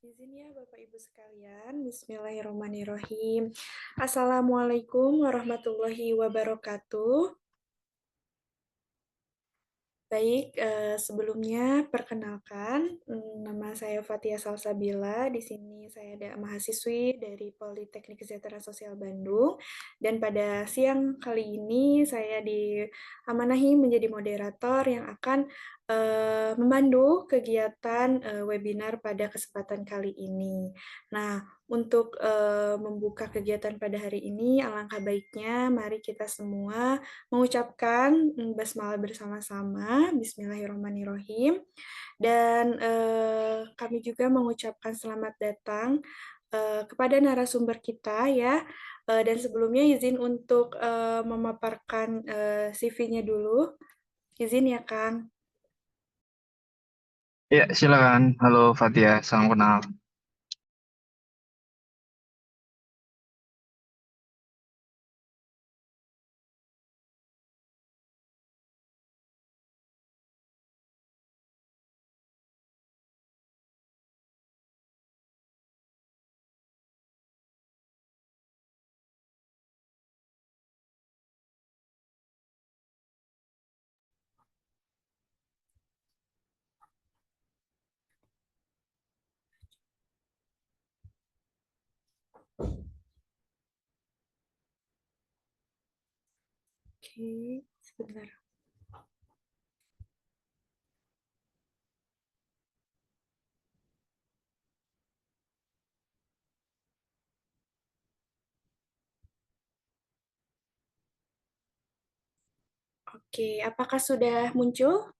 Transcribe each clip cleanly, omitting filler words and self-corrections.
Izin ya Bapak Ibu sekalian, Bismillahirrahmanirrahim. Assalamualaikum warahmatullahi wabarakatuh. Baik, sebelumnya perkenalkan, nama saya Fathia Salsabila. Di sini saya ada mahasiswi dari Politeknik Kesejahteraan Sosial Bandung. Dan pada siang kali ini saya diamanahi menjadi moderator yang akan memandu kegiatan webinar pada kesempatan kali ini. Nah, untuk membuka kegiatan pada hari ini, alangkah baiknya mari kita semua mengucapkan basmalah bersama-sama, Bismillahirrahmanirrahim, dan kami juga mengucapkan selamat datang kepada narasumber kita ya. Dan sebelumnya izin untuk memaparkan CV-nya dulu. Izin ya, Kang. Ya, silakan. Halo Fatia, salam kenal. Oke, sebentar. Oke, apakah sudah muncul?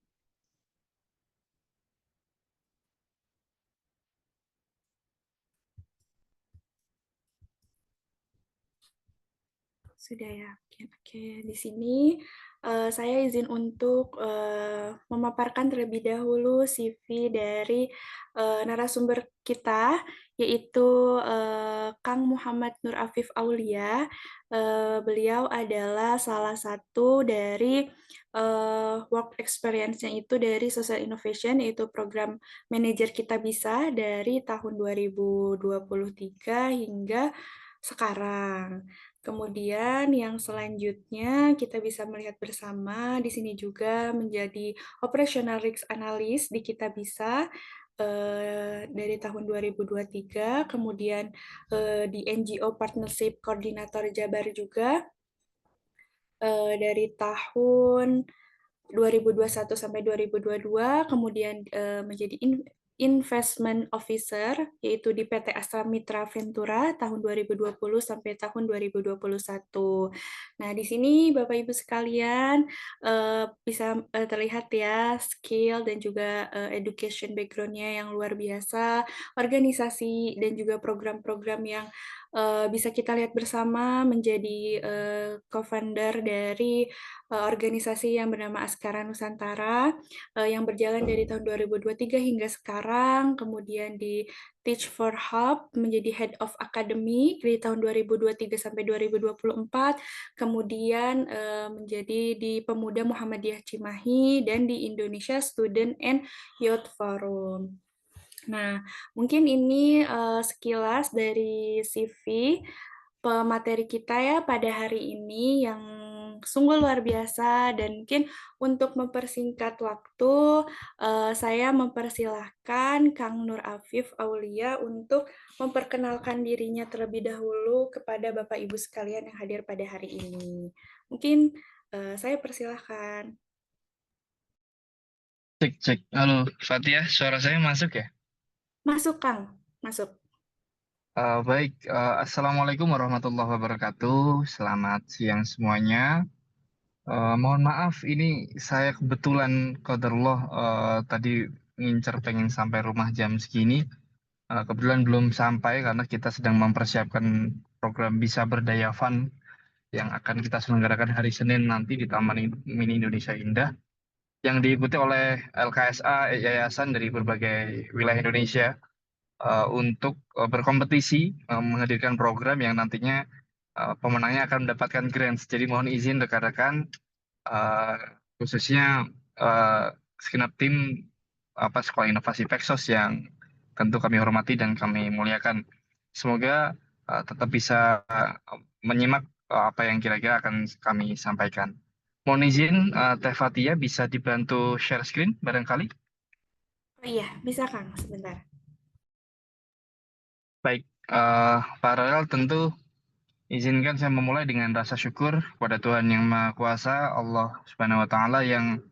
Sudah ya. Oke, oke. Di sini saya izin untuk memaparkan terlebih dahulu CV dari narasumber kita, yaitu Kang Muhammad Nur Afif Aulia. Beliau adalah salah satu dari work experience-nya itu dari Social Innovation, yaitu program manajer Kita Bisa dari tahun 2023 hingga sekarang. Kemudian yang selanjutnya kita bisa melihat bersama di sini juga menjadi operational risk analyst di Kita Bisa dari tahun 2023, kemudian di NGO Partnership Coordinator Jabar juga dari tahun 2021 sampai 2022, kemudian menjadi Investment Officer, yaitu di PT Astra Mitra Ventura tahun 2020 sampai tahun 2021. Nah, di sini Bapak Ibu sekalian bisa terlihat ya skill dan juga education background-nya yang luar biasa, organisasi dan juga program-program yang bisa kita lihat bersama menjadi co-founder dari organisasi yang bernama Askara Nusantara yang berjalan dari tahun 2023 hingga sekarang, kemudian di Teach for Hub menjadi Head of Academy dari tahun 2023 sampai 2024, kemudian menjadi di Pemuda Muhammadiyah Cimahi dan di Indonesia Student and Youth Forum. Nah, mungkin ini sekilas dari CV pemateri kita ya pada hari ini yang sungguh luar biasa, dan mungkin untuk mempersingkat waktu saya mempersilahkan Kang Nur Afif Aulia untuk memperkenalkan dirinya terlebih dahulu kepada Bapak Ibu sekalian yang hadir pada hari ini. Mungkin saya persilahkan. Cek, cek. Halo Fatia, suara saya masuk ya? Masuk, Kang. Masuk. Baik, Assalamualaikum warahmatullahi wabarakatuh. Selamat siang semuanya. Mohon maaf, ini saya kebetulan qadarullah tadi ngincer pengen sampai rumah jam segini. Kebetulan belum sampai karena kita sedang mempersiapkan program Bisa Berdaya Fun yang akan kita selenggarakan hari Senin nanti di Taman Mini Indonesia Indah, yang diikuti oleh LKSA yayasan dari berbagai wilayah Indonesia untuk berkompetisi menghadirkan program yang nantinya pemenangnya akan mendapatkan grants. Jadi mohon izin rekan-rekan eh, khususnya segenap tim Sekolah Inovasi Peksos yang tentu kami hormati dan kami muliakan. Semoga tetap bisa menyimak apa yang kira-kira akan kami sampaikan. Mohon izin, Teh Fatia bisa dibantu share screen barangkali? Oh iya, bisa Kang, sebentar. Baik, Pak Royal tentu izinkan saya memulai dengan rasa syukur kepada Tuhan Yang Maha Kuasa, Allah Subhanahu wa Ta'ala yang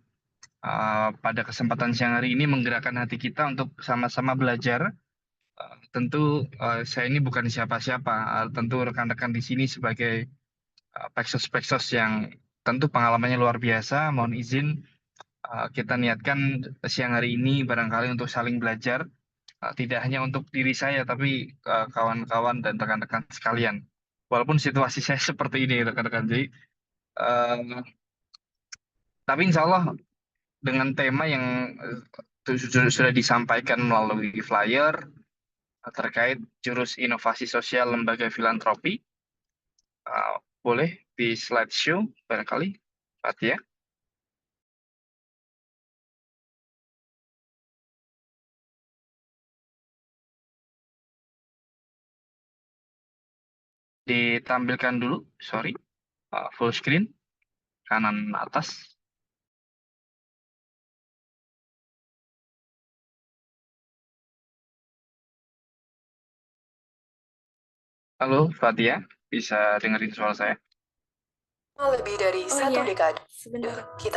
pada kesempatan siang hari ini menggerakkan hati kita untuk sama-sama belajar. Tentu saya ini bukan siapa-siapa, tentu rekan-rekan di sini sebagai peksos-peksos yang tentu pengalamannya luar biasa. Mohon izin kita niatkan siang hari ini barangkali untuk saling belajar, tidak hanya untuk diri saya, tapi kawan-kawan dan rekan-rekan sekalian. Walaupun situasi saya seperti ini, rekan-rekan. Jadi, tapi insya Allah dengan tema yang sudah disampaikan melalui flyer terkait jurus inovasi sosial lembaga filantropi, boleh di slideshow barangkali, Fatia. Ditampilkan dulu, sorry, full screen kanan atas. Halo Fatia, bisa dengerin suara saya? Lebih dari oh, satu iya. Dekade. Sebentar. Kita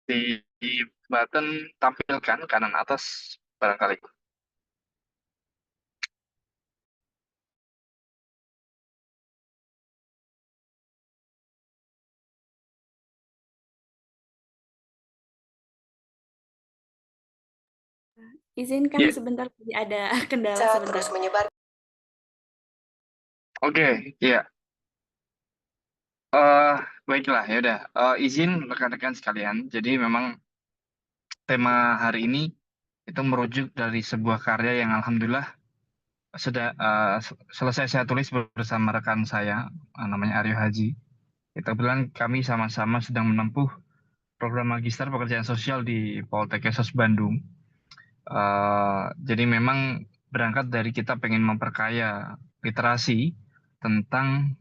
Di button tampilkan kanan atas barangkali. izinkan Ya, sebentar, ada kendala sebentar. Terus menyebar. oke, ya. eh Baiklah, ya udah. Izin rekan-rekan sekalian. Jadi memang tema hari ini itu merujuk dari sebuah karya yang alhamdulillah sudah selesai saya tulis bersama rekan saya, namanya Aryo Haji. Kita kebetulan kami sama-sama sedang menempuh program magister pekerjaan sosial di Poltekkes Bandung. Jadi memang berangkat dari kita pengen memperkaya literasi tentang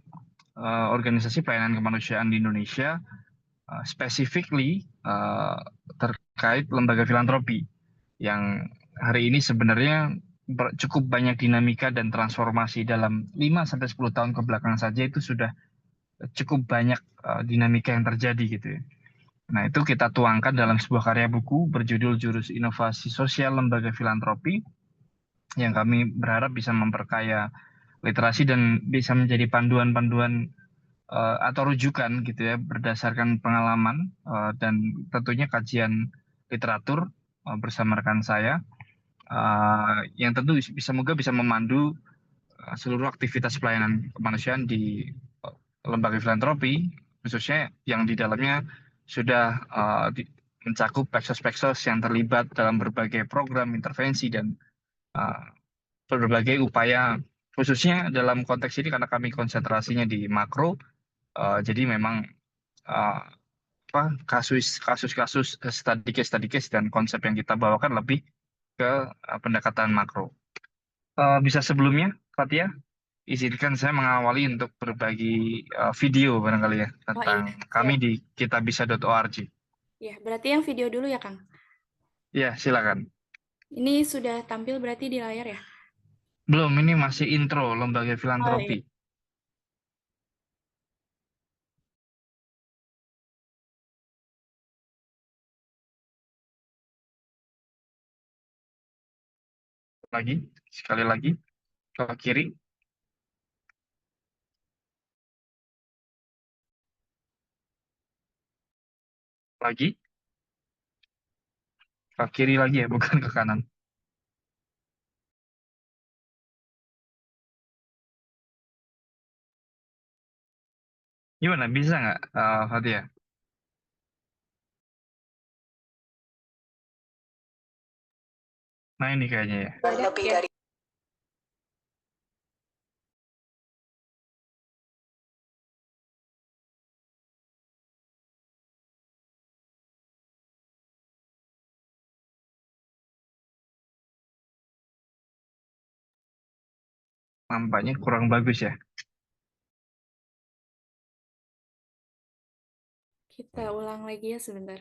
organisasi pelayanan kemanusiaan di Indonesia, specifically terkait lembaga filantropi yang hari ini sebenarnya cukup banyak dinamika dan transformasi dalam 5 sampai 10 tahun ke belakang saja itu sudah cukup banyak dinamika yang terjadi gitu ya. Nah, itu kita tuangkan dalam sebuah karya buku berjudul Jurus Inovasi Sosial Lembaga Filantropi yang kami berharap bisa memperkaya literasi dan bisa menjadi panduan-panduan atau rujukan gitu ya berdasarkan pengalaman dan tentunya kajian literatur bersama rekan saya yang tentu bisa semoga bisa memandu seluruh aktivitas pelayanan kemanusiaan di lembaga filantropi khususnya yang di dalamnya sudah mencakup peksos-peksos yang terlibat dalam berbagai program intervensi dan uh, berbagai upaya khususnya dalam konteks ini karena kami konsentrasinya di makro jadi memang uh, apa kasus-kasus study case dan konsep yang kita bawakan lebih ke pendekatan makro. Bisa sebelumnya Fatia izinkan saya mengawali untuk berbagi video barangkali ya Oh iya, tentang kami siap. di kitabisa.org. Ya, berarti yang video dulu ya, Kang. Ya, silakan. Ini sudah tampil berarti di layar ya? Belum, ini masih intro lembaga Oh iya. filantropi. Lagi, sekali lagi ke kiri, lagi ke kiri lagi ya, bukan ke kanan. Gimana, bisa nggak, Fatia? Nah ini kayaknya ya. Lebih dari Nampaknya kurang bagus ya. Kita ulang lagi ya sebentar.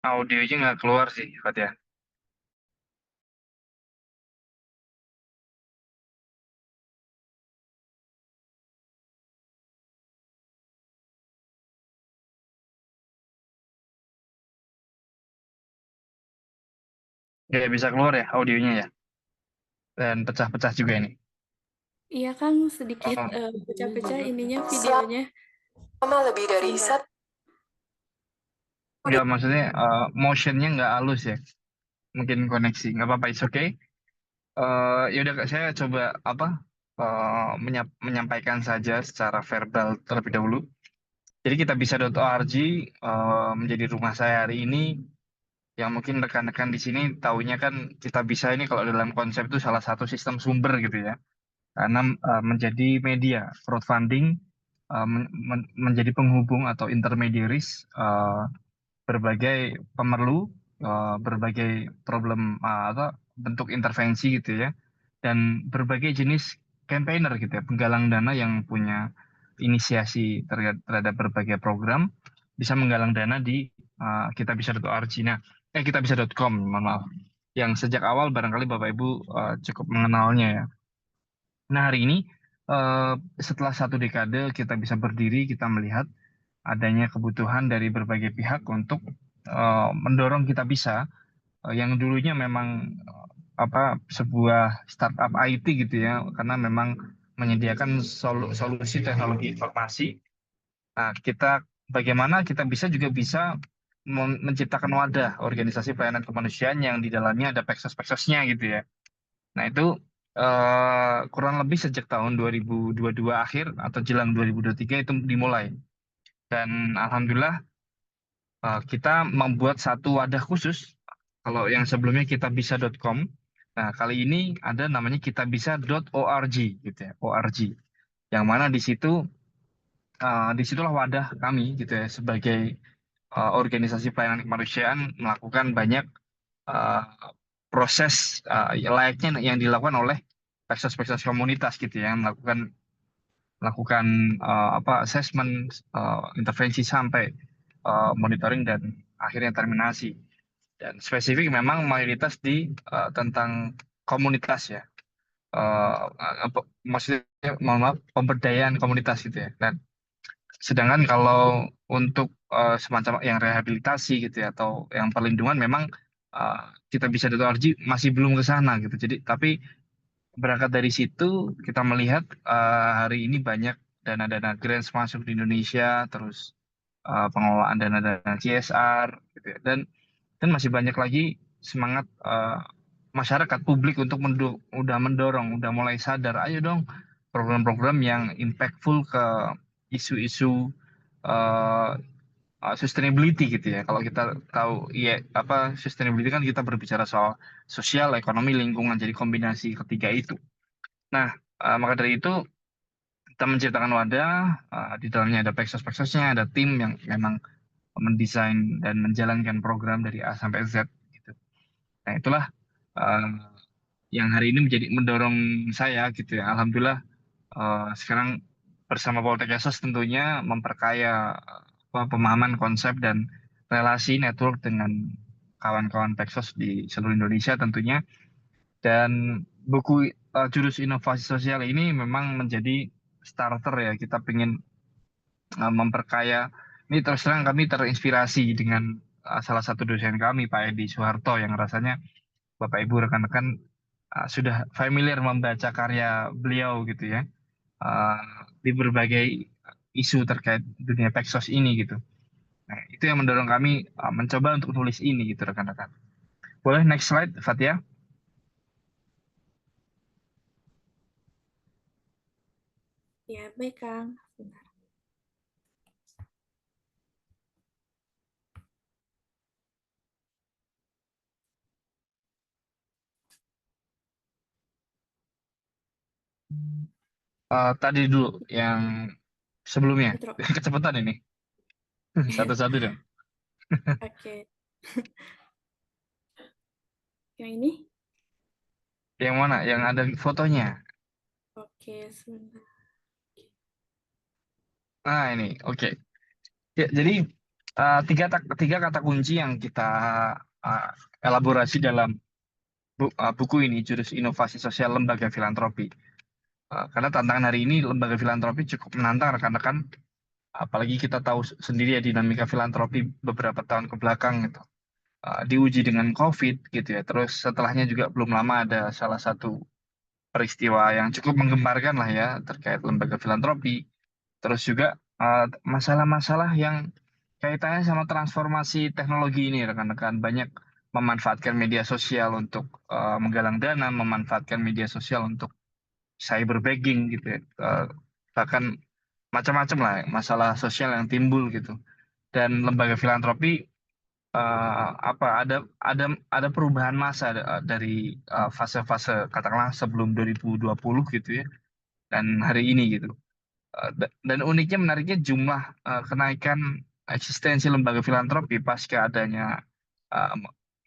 Audionya nggak keluar sih, Fatia. Nggak bisa keluar ya audionya ya. Dan pecah-pecah juga ini. Iya kan sedikit Oh, pecah-pecah ininya videonya. Selama lebih dari satu. nggak maksudnya motionnya nggak halus ya. Mungkin koneksi, nggak apa-apa, it's okay. Ya udah Kak, saya coba apa menyampaikan saja secara verbal terlebih dahulu. Jadi kita bisa.org menjadi rumah saya hari ini. Yang mungkin rekan-rekan di sini taunya kan kita bisa ini kalau dalam konsep itu salah satu sistem sumber gitu ya. Karena menjadi media crowdfunding, menjadi penghubung atau intermediaries berbagai pemerlu, berbagai problem atau bentuk intervensi gitu ya, dan berbagai jenis campaigner gitu ya, penggalang dana yang punya inisiasi terhadap berbagai program bisa menggalang dana di kitabisa.org. Nah, kitabisa.com, mohon maaf. Yang sejak awal barangkali Bapak Ibu cukup mengenalnya ya. Nah, hari ini eh, setelah satu dekade kita bisa berdiri, kita melihat adanya kebutuhan dari berbagai pihak untuk mendorong kita bisa yang dulunya memang sebuah startup IT gitu ya, karena memang menyediakan solusi teknologi informasi. Nah, kita bagaimana kita bisa menciptakan wadah organisasi pelayanan kemanusiaan yang di dalamnya ada peksos-peksosnya gitu ya. Nah, itu kurang lebih sejak tahun 2022 akhir atau jelang 2023 itu dimulai. Dan alhamdulillah kita membuat satu wadah khusus. Kalau yang sebelumnya kitabisa.com, nah kali ini ada namanya kitabisa.org gitu ya, org. Yang mana di situ disitulah wadah kami gitu ya sebagai organisasi pelayanan kemanusiaan melakukan banyak uh, proses layaknya yang dilakukan oleh peksos-peksos komunitas gitu ya, melakukan melakukan assessment, intervensi sampai monitoring dan akhirnya terminasi. Dan spesifik memang mayoritas di tentang komunitas ya. Maksudnya mohon maaf, pemberdayaan komunitas gitu ya. Dan sedangkan kalau untuk semacam yang rehabilitasi gitu ya atau yang perlindungan memang uh, kita bisa masih belum ke sana gitu. Jadi tapi berangkat dari situ kita melihat hari ini banyak dana-dana grants masuk di Indonesia, terus pengelolaan dana-dana CSR gitu ya. Dan masih banyak lagi semangat masyarakat publik untuk udah mendorong, udah mulai sadar, ayo dong program-program yang impactful ke isu-isu eh, sustainability gitu ya. Kalau kita tahu ya sustainability kan kita berbicara soal sosial, ekonomi, lingkungan, jadi kombinasi ketiga itu. Nah, maka dari itu kita menciptakan wadah, di dalamnya ada peksos-peksosnya, ada tim yang memang mendesain dan menjalankan program dari A sampai Z gitu. Nah, itulah eh, yang hari ini menjadi mendorong saya gitu ya. Alhamdulillah sekarang bersama Poltek Esos tentunya memperkaya pemahaman konsep dan relasi network dengan kawan-kawan Peksos di seluruh Indonesia tentunya. Dan buku Jurus Inovasi Sosial ini memang menjadi starter ya. Kita ingin memperkaya. Ini terus terang kami terinspirasi dengan salah satu dosen kami, Pak Edi Soeharto, yang rasanya Bapak Ibu rekan-rekan sudah familiar membaca karya beliau gitu ya, uh, di berbagai isu terkait dunia Peksos ini gitu. Nah, itu yang mendorong kami mencoba untuk tulis ini gitu rekan-rekan. Boleh next slide, Fatia? Ya, baik Kang. Tadi dulu yang sebelumnya, Intro. kecepatan ini, satu-satu dong. Oke. Yang ini? Yang mana? Yang ada fotonya. Oke, sebentar. Nah, ini. Oke. Ya, jadi tiga kata kunci yang kita uh, elaborasi dalam buku ini, Jurus Inovasi Sosial Lembaga Filantropi. Karena tantangan hari ini lembaga filantropi cukup menantang rekan-rekan, apalagi kita tahu sendiri ya dinamika filantropi beberapa tahun ke belakang gitu. Diuji dengan COVID gitu ya. Terus setelahnya juga belum lama ada salah satu peristiwa yang cukup menggemparkan lah ya terkait lembaga filantropi. Terus juga masalah-masalah yang kaitannya sama transformasi teknologi ini rekan-rekan, banyak memanfaatkan media sosial untuk menggalang dana, memanfaatkan media sosial untuk cyberbegging gitu ya. Bahkan macam-macam lah masalah sosial yang timbul gitu. Dan lembaga filantropi ada perubahan masa dari fase-fase katakanlah sebelum 2020 gitu ya dan hari ini gitu. Dan uniknya menariknya jumlah kenaikan eksistensi lembaga filantropi pasca adanya uh,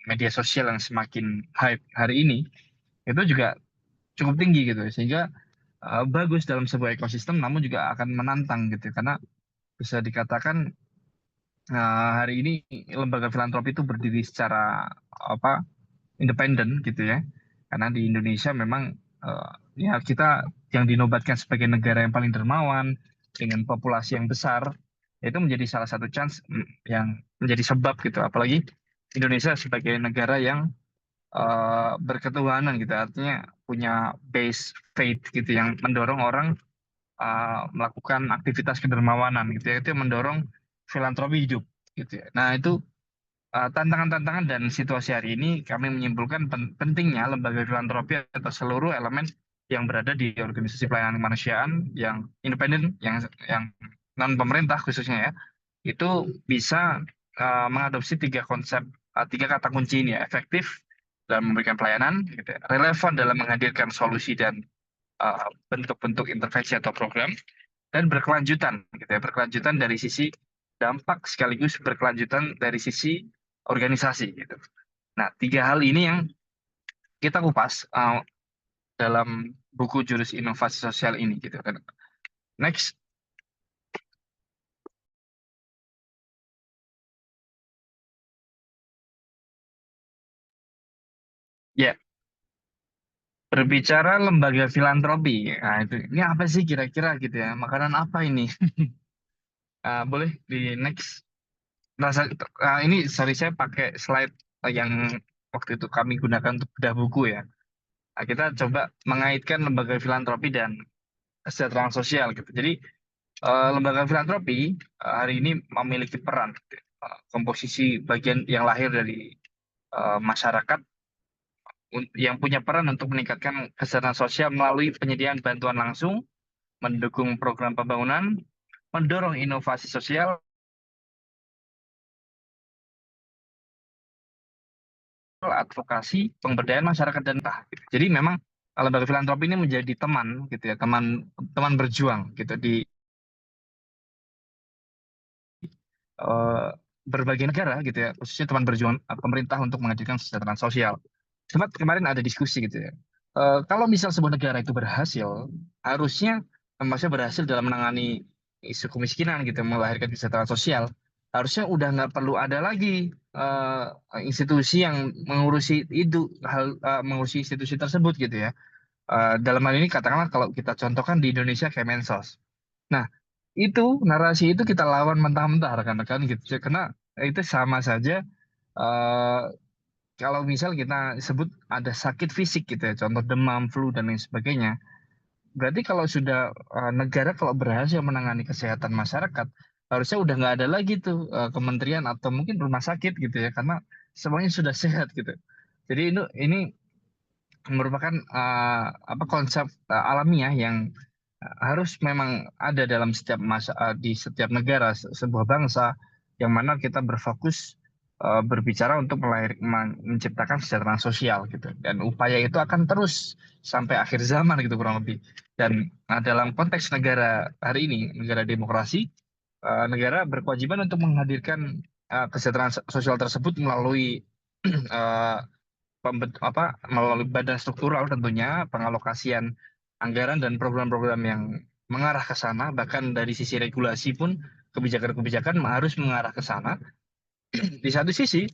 media sosial yang semakin hype hari ini itu juga cukup tinggi gitu, sehingga bagus dalam sebuah ekosistem namun juga akan menantang gitu karena bisa dikatakan hari ini lembaga filantropi itu berdiri secara apa independen gitu ya. Karena di Indonesia memang ya kita yang dinobatkan sebagai negara yang paling dermawan dengan populasi yang besar itu menjadi salah satu chance yang menjadi sebab gitu. Apalagi Indonesia sebagai negara yang berketuhanan gitu, artinya punya base faith gitu yang mendorong orang melakukan aktivitas kedermawanan gitu ya. Itu yang mendorong filantropi hidup gitu ya. Nah, itu tantangan-tantangan dan situasi hari ini kami menyimpulkan pentingnya lembaga filantropi atau seluruh elemen yang berada di organisasi pelayanan kemanusiaan yang independen, yang non pemerintah khususnya ya, itu bisa mengadopsi tiga kata kunci ini ya, efektif dalam memberikan pelayanan, gitu ya, relevan dalam menghadirkan solusi dan bentuk-bentuk intervensi atau program, dan berkelanjutan, gitu ya, berkelanjutan dari sisi dampak sekaligus berkelanjutan dari sisi organisasi, gitu. Nah, tiga hal ini yang kita kupas dalam buku Jurus Inovasi Sosial ini, gitu kan. Next, ya, berbicara lembaga filantropi. Nah, itu ini apa sih kira-kira gitu ya? Makanan apa ini? Boleh di next. Nah, ini sorry saya pakai slide yang waktu itu kami gunakan untuk bedah buku ya. Nah, kita coba mengaitkan lembaga filantropi dan kesejahteraan sosial gitu. Jadi lembaga filantropi hari ini memiliki peran gitu ya. Komposisi bagian yang lahir dari masyarakat yang punya peran untuk meningkatkan kesejahteraan sosial melalui penyediaan bantuan langsung, mendukung program pembangunan, mendorong inovasi sosial, advokasi, pemberdayaan masyarakat dan entah. Gitu. Jadi memang lembaga filantropi ini menjadi teman gitu ya, teman teman berjuang gitu di eh, berbagai negara gitu ya, khususnya teman berjuang pemerintah untuk menghadirkan kesejahteraan sosial. Sempat kemarin ada diskusi gitu ya. Kalau misal sebuah negara itu berhasil, harusnya maksudnya berhasil dalam menangani isu kemiskinan gitu, melahirkan kesejahteraan sosial, harusnya udah nggak perlu ada lagi institusi yang mengurusi institusi tersebut gitu ya. Dalam hal ini katakanlah kalau kita contohkan di Indonesia Kemensos. Nah, itu narasi itu kita lawan mentah-mentah rekan-rekan gitu. Karena itu sama saja eh, kalau misal kita sebut ada sakit fisik gitu ya, contoh demam, flu dan lain sebagainya. Berarti kalau sudah negara kalau berhasil menangani kesehatan masyarakat, harusnya udah nggak ada lagi tuh kementerian atau mungkin rumah sakit gitu ya, karena semuanya sudah sehat gitu. Jadi ini merupakan apa konsep alamiah yang harus memang ada dalam setiap di setiap negara sebuah bangsa yang mana kita berfokus berbicara untuk menciptakan kesejahteraan sosial gitu dan upaya itu akan terus sampai akhir zaman gitu kurang lebih dan dalam konteks negara hari ini negara demokrasi negara berkewajiban untuk menghadirkan kesejahteraan sosial tersebut melalui melalui badan struktural tentunya pengalokasian anggaran dan program-program yang mengarah ke sana, bahkan dari sisi regulasi pun kebijakan-kebijakan harus mengarah ke sana. Di satu sisi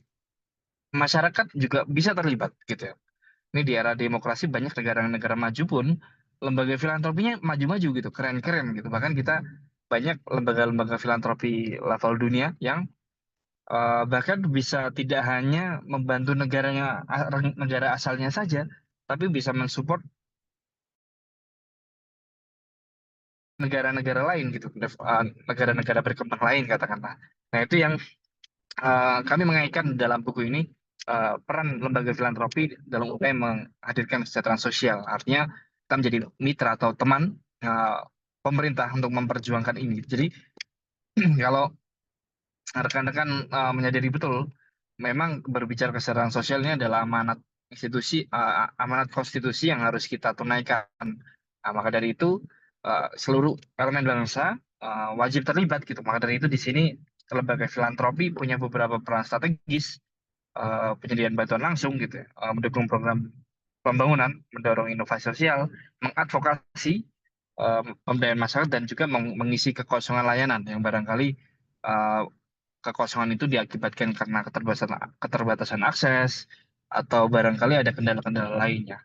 masyarakat juga bisa terlibat gitu ya. Ini di era demokrasi banyak negara-negara maju pun lembaga filantropinya maju-maju gitu, keren-keren gitu. Bahkan kita banyak lembaga-lembaga filantropi level dunia yang bahkan bisa tidak hanya membantu negara asalnya saja, tapi bisa mensupport negara-negara lain gitu, negara-negara berkembang lain katakanlah. Nah itu yang kami mengaitkan dalam buku ini peran lembaga filantropi dalam upaya menghadirkan kesejahteraan sosial. Artinya kita menjadi mitra atau teman uh, pemerintah untuk memperjuangkan ini. Jadi kalau rekan-rekan menyadari betul, memang berbicara kesejahteraan sosial ini adalah amanat konstitusi yang harus kita tunaikan. Nah, maka dari itu seluruh elemen bangsa wajib terlibat gitu. Maka dari itu di sini lembaga filantropi punya beberapa peran strategis, penyediaan bantuan langsung gitu, ya, mendukung program pembangunan, mendorong inovasi sosial, mengadvokasi pemberdayaan masyarakat dan juga mengisi kekosongan layanan yang barangkali eh, kekosongan itu diakibatkan karena keterbatasan akses atau barangkali ada kendala-kendala lainnya.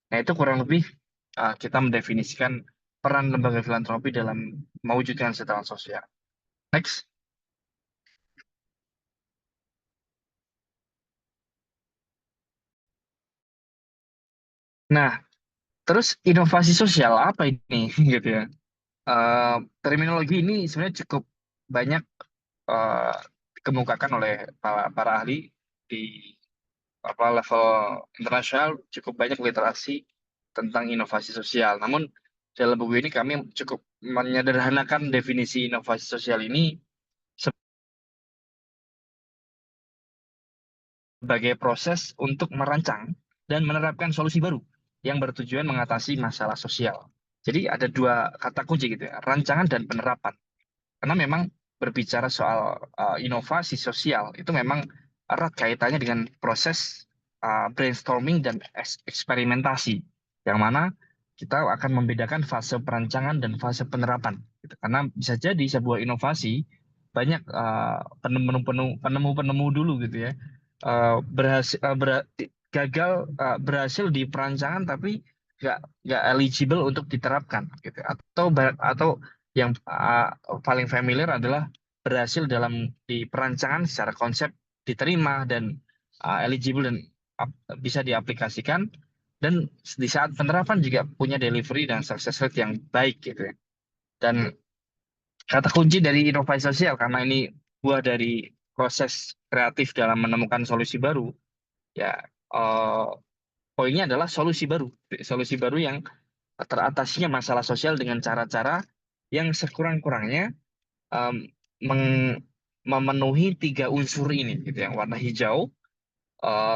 Nah, itu kurang lebih kita mendefinisikan peran lembaga filantropi dalam mewujudkan kesejahteraan sosial. Next. Nah, terus inovasi sosial apa ini gitu ya? Eh, Terminologi ini sebenarnya cukup banyak eh, dikemukakan oleh para ahli di level internasional, cukup banyak literasi tentang inovasi sosial. Namun dalam buku ini kami cukup menyederhanakan definisi inovasi sosial ini sebagai proses untuk merancang dan menerapkan solusi baru yang bertujuan mengatasi masalah sosial. Jadi ada dua kata kunci gitu ya, rancangan dan penerapan. Karena memang berbicara soal inovasi sosial itu memang erat kaitannya dengan proses brainstorming dan eksperimentasi, yang mana kita akan membedakan fase perancangan dan fase penerapan. Gitu. Karena bisa jadi sebuah inovasi banyak penemu-penemu dulu gitu ya gagal berhasil di perancangan tapi nggak eligible untuk diterapkan gitu, atau yang paling familiar adalah berhasil di perancangan secara konsep diterima dan eligible dan bisa diaplikasikan, dan di saat penerapan juga punya delivery dan success rate yang baik gitu ya. Dan kata kunci dari inovasi sosial karena ini buah dari proses kreatif dalam menemukan solusi baru ya, eh, poinnya adalah solusi baru yang teratasinya masalah sosial dengan cara-cara yang sekurang-kurangnya em, meng- memenuhi tiga unsur ini gitu, yang warna hijau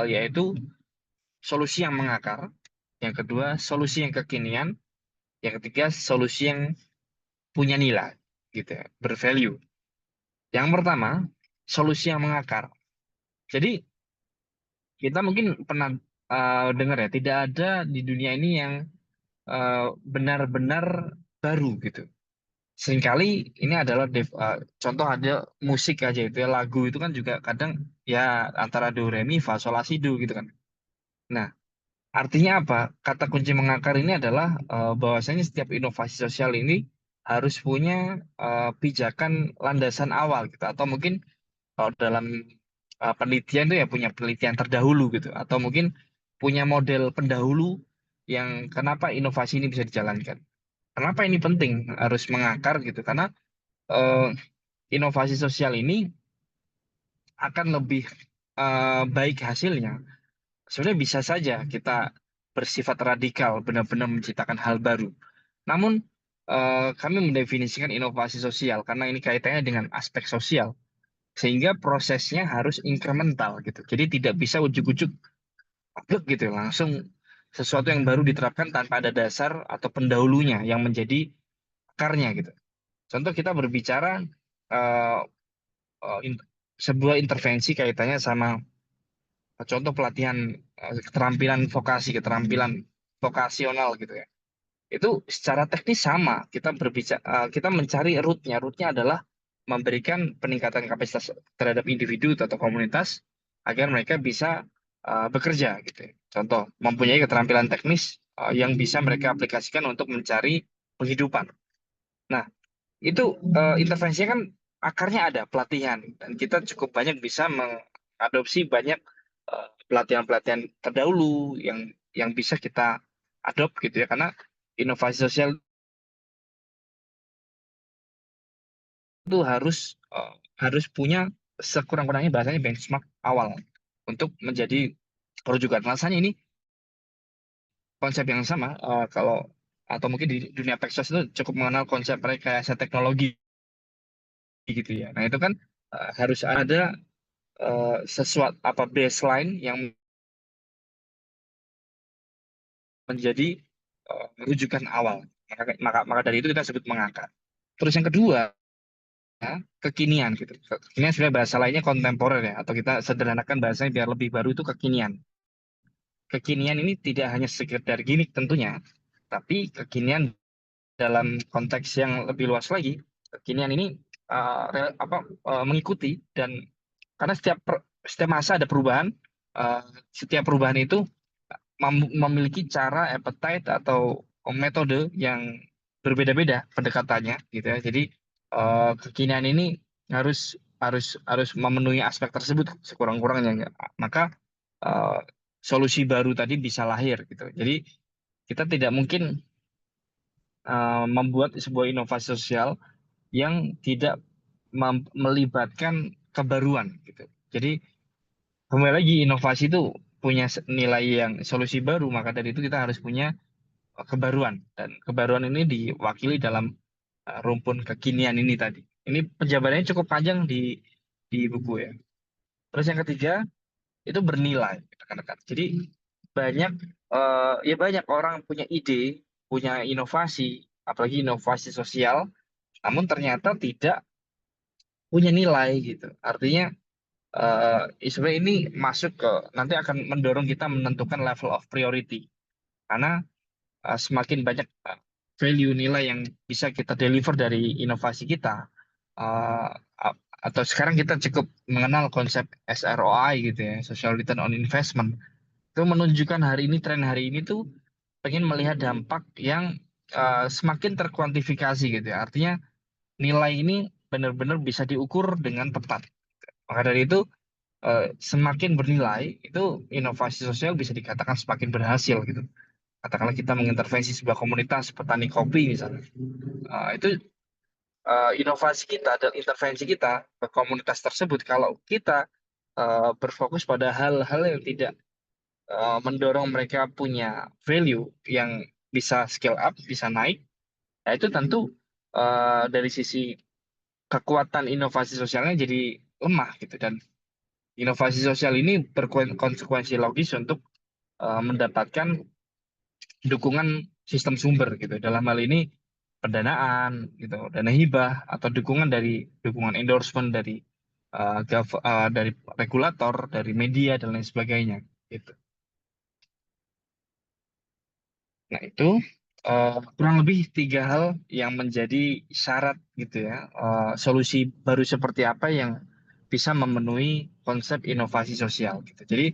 yaitu solusi yang mengakar, yang kedua solusi yang kekinian, yang ketiga solusi yang punya nilai gitu ya, bervalue. Yang pertama, solusi yang mengakar. Jadi kita mungkin pernah dengar ya, tidak ada di dunia ini yang benar-benar baru gitu. Seringkali ini adalah contoh ada musik aja itu ya, lagu itu kan juga kadang ya antara do re mi fa sol la si do gitu kan. Nah, artinya apa? Kata kunci mengakar ini adalah bahwasanya setiap inovasi sosial ini harus punya pijakan landasan awal gitu, atau mungkin kalau dalam penelitian itu ya punya penelitian terdahulu gitu, atau mungkin punya model pendahulu yang kenapa inovasi ini bisa dijalankan. Kenapa ini penting harus mengakar gitu? Karena eh, inovasi sosial ini akan lebih baik hasilnya. Sebenarnya bisa saja kita bersifat radikal, benar-benar menciptakan hal baru. Namun kami mendefinisikan inovasi sosial karena ini kaitannya dengan aspek sosial, sehingga prosesnya harus incremental gitu. Jadi tidak bisa ujuk-ujuk plek gitu langsung sesuatu yang baru diterapkan tanpa ada dasar atau pendahulunya yang menjadi akarnya gitu. Contoh kita berbicara eh, eh, in- sebuah intervensi kaitannya sama contoh pelatihan keterampilan vokasi, keterampilan vokasional gitu ya. Itu secara teknis sama, kita berbicara, kita mencari rootnya. Rootnya adalah memberikan peningkatan kapasitas terhadap individu atau komunitas agar mereka bisa bekerja gitu ya. Contoh, mempunyai keterampilan teknis yang bisa mereka aplikasikan untuk mencari penghidupan. Nah, itu intervensinya kan akarnya ada pelatihan dan kita cukup banyak bisa mengadopsi banyak pelatihan-pelatihan terdahulu yang bisa kita adopt gitu ya, karena inovasi sosial itu harus punya sekurang-kurangnya bahasanya benchmark awal untuk menjadi rujukan. Rasanya ini konsep yang sama kalau atau mungkin di dunia Pexos itu cukup mengenal konsep rekayasa teknologi gitu ya. Nah itu kan harus ada sesuatu apa baseline yang menjadi rujukan awal. Maka dari itu kita sebut mengakar. Terus yang kedua, kekinian gitu. Kekinian sebenarnya bahasa lainnya kontemporer ya, atau kita sederhanakan bahasanya biar lebih baru itu kekinian. Kekinian ini tidak hanya sekedar gimmick tentunya, tapi kekinian dalam konteks yang lebih luas lagi. Kekinian ini mengikuti dan karena setiap masa ada perubahan, setiap perubahan itu memiliki cara appetite atau metode yang berbeda-beda pendekatannya gitu ya. Jadi kekinian ini harus harus harus memenuhi aspek tersebut sekurang-kurangnya. Maka eh, solusi baru tadi bisa lahir gitu. Jadi kita tidak mungkin membuat sebuah inovasi sosial yang tidak melibatkan kebaruan gitu. Jadi kembali lagi inovasi itu punya nilai yang solusi baru, maka dari itu kita harus punya kebaruan dan kebaruan ini diwakili dalam rumpun kekinian ini tadi. Ini penjabarannya cukup panjang di buku ya. Terus yang ketiga itu bernilai, rekan-rekan. Jadi banyak ya banyak orang punya ide, punya inovasi, apalagi inovasi sosial, namun ternyata tidak punya nilai gitu. Artinya sebenarnya ini masuk ke nanti akan mendorong kita menentukan level of priority. Karena semakin banyak value nilai yang bisa kita deliver dari inovasi kita, uh, atau sekarang kita cukup mengenal konsep SROI gitu ya, Social Return on Investment, itu menunjukkan hari ini tren hari ini tuh pengen melihat dampak yang semakin terkuantifikasi gitu ya. Artinya nilai ini benar-benar bisa diukur dengan tepat. Maka dari itu semakin bernilai itu inovasi sosial bisa dikatakan semakin berhasil gitu. Katakanlah kita mengintervensi sebuah komunitas petani kopi misalnya. Itu inovasi kita dan intervensi kita ke komunitas tersebut kalau kita berfokus pada hal-hal yang tidak mendorong mereka punya value yang bisa scale up, bisa naik, ya itu tentu dari sisi kekuatan inovasi sosialnya jadi lemah gitu dan inovasi sosial ini berkonsekuensi logis untuk mendapatkan dukungan sistem sumber gitu. Dalam hal ini pendanaan gitu, dana hibah atau dukungan endorsement dari regulator, dari media dan lain sebagainya gitu. Nah, itu kurang lebih tiga hal yang menjadi syarat gitu ya. Solusi baru seperti apa yang bisa memenuhi konsep inovasi sosial gitu. Jadi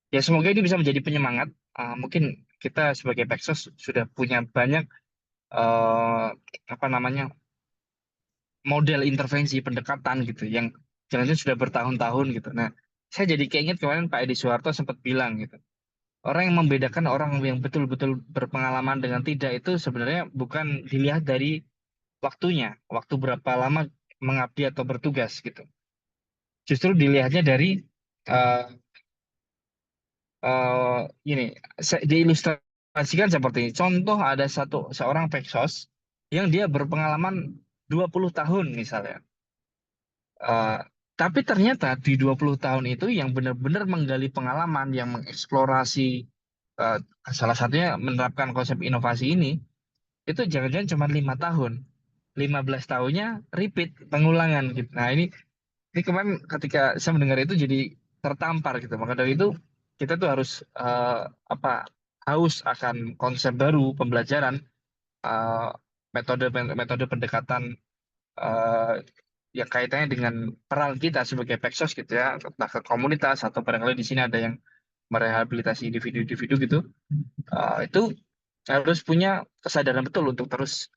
ya semoga ini bisa menjadi penyemangat. Mungkin kita sebagai Pexos sudah punya banyak eh, apa namanya model intervensi pendekatan gitu yang jalannya sudah bertahun-tahun gitu. Nah, saya jadi keinget kemarin Pak Edi Soeharto sempat bilang gitu. Orang yang membedakan orang yang betul-betul berpengalaman dengan tidak itu sebenarnya bukan dilihat dari waktunya, waktu berapa lama mengabdi atau bertugas gitu. Justru dilihatnya dari eh ini diilustrasikan seperti ini. Contoh ada seorang Peksos yang dia berpengalaman 20 tahun misalnya. Eh, tapi ternyata di 20 tahun itu yang benar-benar menggali pengalaman, yang mengeksplorasi eh, salah satunya menerapkan konsep inovasi ini, itu jangan-jangan cuma 5 tahun. 15 tahunnya repeat, pengulangan gitu. Nah ini kemarin ketika saya mendengar itu jadi tertampar gitu. Maka dari itu kita tuh harus apa haus akan konsep baru pembelajaran, eh, metode pendekatan eh, yang kaitannya dengan peran kita sebagai Peksos gitu ya, entah ke komunitas atau barangkali di sini ada yang merehabilitasi individu-individu gitu. Itu harus punya kesadaran betul untuk terus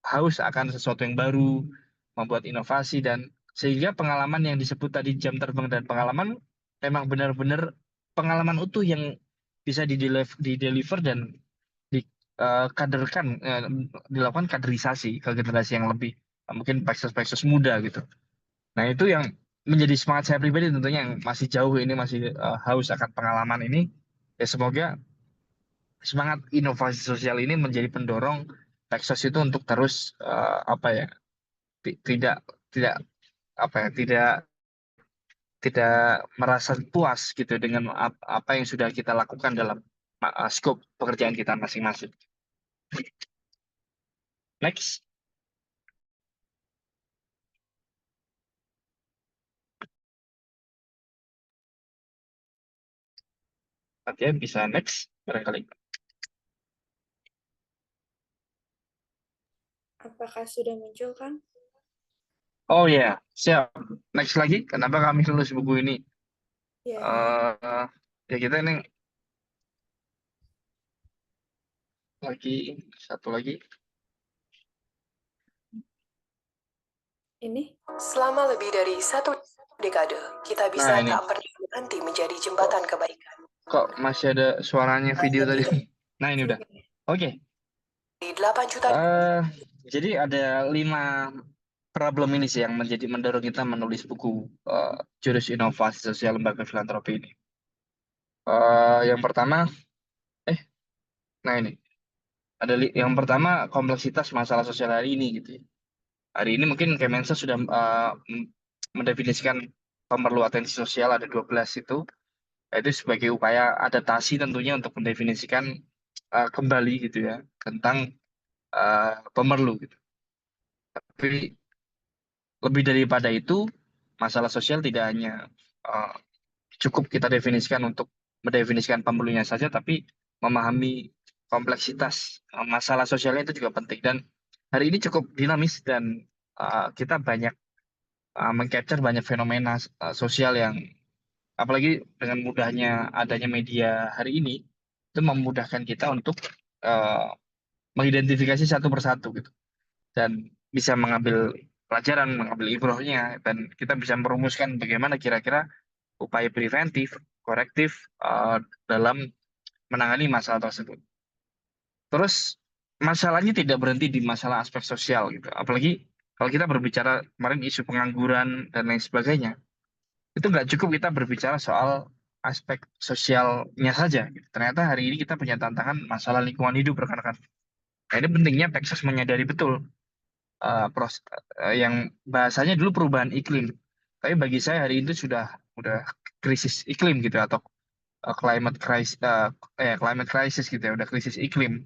haus akan sesuatu yang baru, membuat inovasi dan sehingga pengalaman yang disebut tadi jam terbang dan pengalaman memang benar-benar pengalaman utuh yang bisa dideliver dan dikaderkan, dilakukan kaderisasi ke generasi yang lebih mungkin peksos-peksos muda gitu. Nah, itu yang menjadi semangat saya pribadi tentunya yang masih jauh ini masih haus akan pengalaman ini. Ya semoga semangat inovasi sosial ini menjadi pendorong Peksos itu untuk terus apa ya tidak tidak apa ya tidak merasa puas gitu dengan apa yang sudah kita lakukan dalam skop pekerjaan kita masing-masing. Next, nanti ya bisa next barangkali. Apakah sudah muncul, kan? Oh ya, siap. Next lagi, kenapa kami lulus buku ini? Ya, eh Ya kita ini lagi satu lagi. ini. Selama lebih dari satu dekade, kita Nah bisa ini tak pernah berhenti menjadi kok jembatan kebaikan. kok masih ada suaranya video tadi? Lebih dari Nah ini udah. Oke. 8 juta eh jadi ada 5 problem ini sih yang mendorong kita menulis buku Jurus Inovasi Sosial Lembaga Filantropi ini. Yang pertama, eh, nah ini yang pertama kompleksitas masalah sosial hari ini gitu ya. Hari ini mungkin Kemensos sudah mendefinisikan pemerlu atensi sosial ada 12 itu, yaitu sebagai upaya adaptasi tentunya untuk mendefinisikan kembali gitu ya tentang pemerlu gitu. Tapi lebih daripada itu, masalah sosial tidak hanya uh, cukup kita definisikan untuk mendefinisikan pemerlunya saja, tapi memahami kompleksitas masalah sosialnya itu juga penting. Dan hari ini cukup dinamis dan kita banyak mengcapture banyak fenomena sosial yang, apalagi dengan mudahnya adanya media hari ini, itu memudahkan kita untuk uh, mengidentifikasi satu persatu gitu. Dan bisa mengambil pelajaran, mengambil ibrohnya, dan kita bisa merumuskan bagaimana kira-kira upaya preventif, korektif dalam menangani masalah tersebut. Terus masalahnya tidak berhenti di masalah aspek sosial gitu. Apalagi kalau kita berbicara kemarin isu pengangguran dan lain sebagainya, itu nggak cukup kita berbicara soal aspek sosialnya saja, gitu. Ternyata hari ini kita punya tantangan masalah lingkungan hidup rekan-rekan. Nah, ini pentingnya Texas menyadari betul yang bahasanya dulu perubahan iklim. Tapi bagi saya hari itu sudah krisis iklim gitu atau climate crisis gitu ya, udah krisis iklim.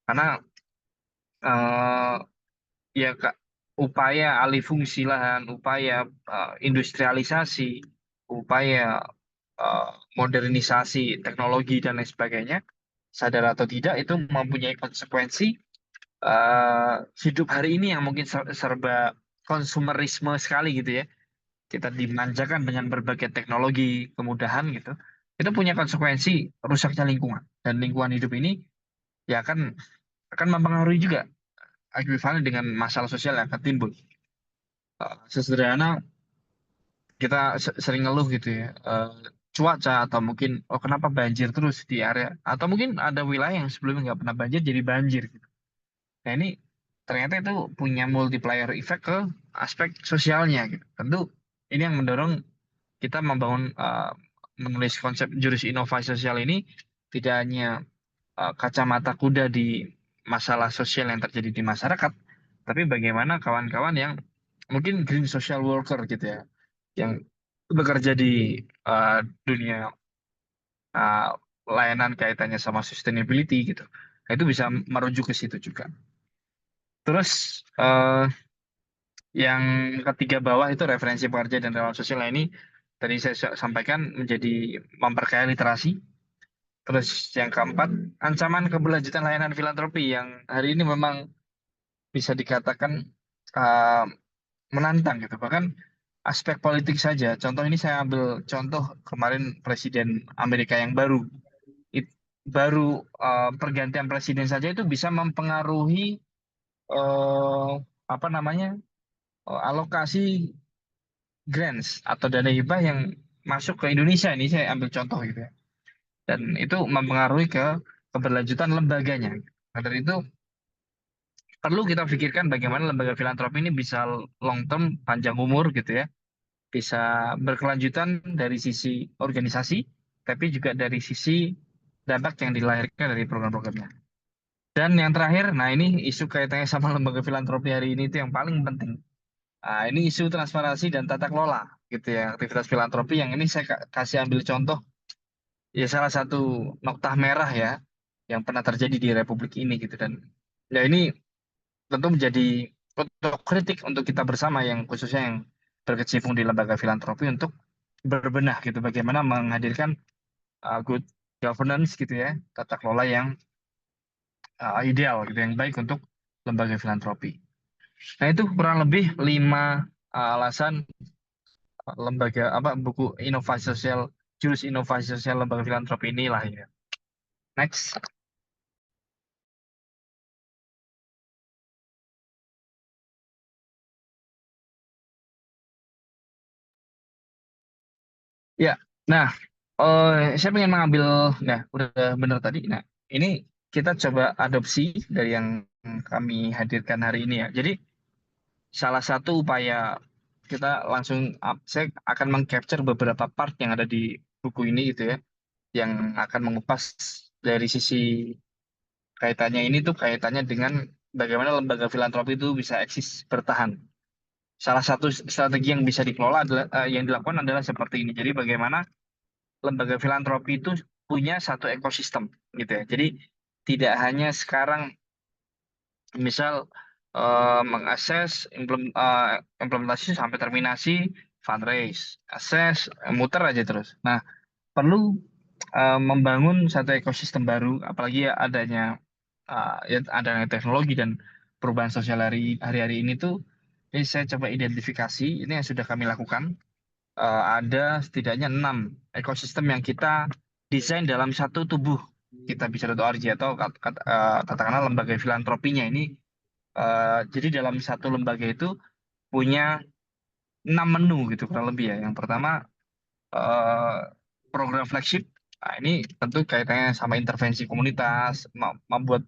Karena eh, ya Kak, upaya alih fungsi lahan, upaya industrialisasi, upaya eh, modernisasi teknologi dan lain sebagainya, sadar atau tidak itu mempunyai konsekuensi eh, hidup hari ini yang mungkin serba konsumerisme sekali gitu ya. Kita dimanjakan dengan berbagai teknologi, kemudahan gitu. Itu punya konsekuensi rusaknya lingkungan. Dan lingkungan hidup ini ya akan mempengaruhi juga ekuivalen dengan masalah sosial yang akan timbul. Sesederhana kita sering ngeluh gitu ya. Cuaca atau mungkin oh kenapa banjir terus di area atau mungkin ada wilayah yang sebelumnya nggak pernah banjir jadi banjir gitu. Nah ini ternyata itu punya multiplier effect ke aspek sosialnya gitu. Tentu ini yang mendorong kita membangun menulis konsep jurus inovasi sosial ini tidak hanya kacamata kuda di masalah sosial yang terjadi di masyarakat, tapi bagaimana kawan-kawan yang mungkin green social worker gitu ya, yang bekerja di uh, dunia uh, layanan kaitannya sama sustainability gitu. Nah, itu bisa merujuk ke situ juga. Terus yang ketiga bawah itu referensi pekerja dan relawan sosial. Nah, ini tadi saya sampaikan menjadi memperkaya literasi. Terus yang keempat, ancaman keberlanjutan layanan filantropi yang hari ini memang bisa dikatakan uh, menantang gitu. Bahkan aspek politik saja. Contoh ini saya ambil contoh kemarin Presiden Amerika yang baru. Baru pergantian presiden saja itu bisa mempengaruhi eh, apa namanya alokasi grants atau dana hibah yang masuk ke Indonesia. Ini saya ambil contoh gitu ya. Dan itu mempengaruhi ke keberlanjutan lembaganya. Nah, dari itu perlu kita pikirkan bagaimana lembaga filantropi ini bisa long term, panjang umur gitu ya, bisa berkelanjutan dari sisi organisasi, tapi juga dari sisi dampak yang dilahirkan dari program-programnya. Dan yang terakhir, nah ini isu kaitannya sama lembaga filantropi hari ini itu yang paling penting. Nah, ini isu transparansi dan tata kelola gitu ya, aktivitas filantropi yang ini saya kasih ambil contoh ya salah satu noktah merah ya yang pernah terjadi di Republik ini gitu dan ya ini tentu menjadi kritik untuk kita bersama yang khususnya yang berkecimpung di lembaga filantropi untuk berbenah gitu bagaimana menghadirkan good governance gitu ya tata kelola yang ideal gitu yang baik untuk lembaga filantropi. Nah itu kurang lebih 5 alasan lembaga apa buku inovasi sosial jurus inovasi sosial lembaga filantropi inilah ya. Next. Ya, nah, saya pengen mengambil, nah, udah benar tadi. Nah, ini kita coba adopsi dari yang kami hadirkan hari ini ya. Jadi, salah satu upaya kita langsung, saya akan mengcapture beberapa part yang ada di buku ini gitu ya, yang akan mengupas dari sisi kaitannya ini tuh kaitannya dengan bagaimana lembaga filantropi itu bisa eksis bertahan. Salah satu strategi yang bisa dikelola adalah yang dilakukan adalah seperti ini. Jadi, bagaimana lembaga filantropi itu punya satu ekosistem gitu ya. Jadi tidak hanya sekarang misal mengakses implementasi sampai terminasi fundraise, akses muter aja terus. Nah, perlu membangun satu ekosistem baru apalagi ya adanya ya adanya teknologi dan perubahan sosial hari-hari ini tuh ini saya coba identifikasi ini yang sudah kami lakukan ada setidaknya 6 ekosistem yang kita desain dalam satu tubuh kita bisa.org atau katakanlah lembaga filantropinya ini. Jadi dalam satu lembaga itu punya 6 menu gitu kurang lebih ya. Yang pertama eh, program flagship. Nah, ini tentu kaitannya sama intervensi komunitas, membuat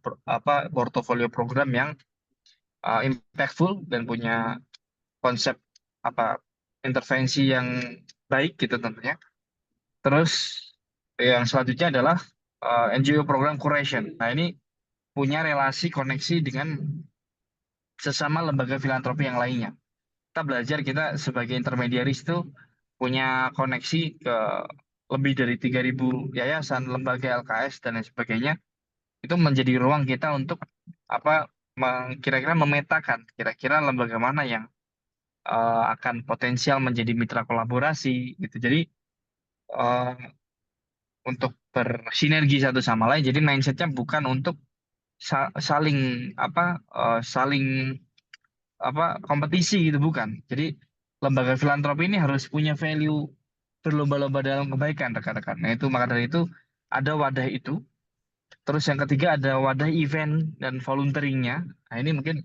portofolio program yang impactful dan punya konsep apa intervensi yang baik gitu tentunya. Terus yang selanjutnya adalah NGO program curation. Nah, ini punya relasi koneksi dengan sesama lembaga filantropi yang lainnya. Kita belajar kita sebagai intermediaris itu punya koneksi ke lebih dari 3.000 yayasan, lembaga LKS dan lain sebagainya. Itu menjadi ruang kita untuk apa kira-kira memetakan kira-kira lembaga mana yang akan potensial menjadi mitra kolaborasi gitu. Jadi eh, untuk bersinergi satu sama lain. Jadi mindsetnya bukan untuk saling saling kompetisi gitu bukan. Jadi lembaga filantropi ini harus punya value berlomba-lomba dalam kebaikan rekan-rekan. Nah itu maka dari itu ada wadah itu. Terus yang ketiga ada wadah event dan volunteeringnya. Nah ini mungkin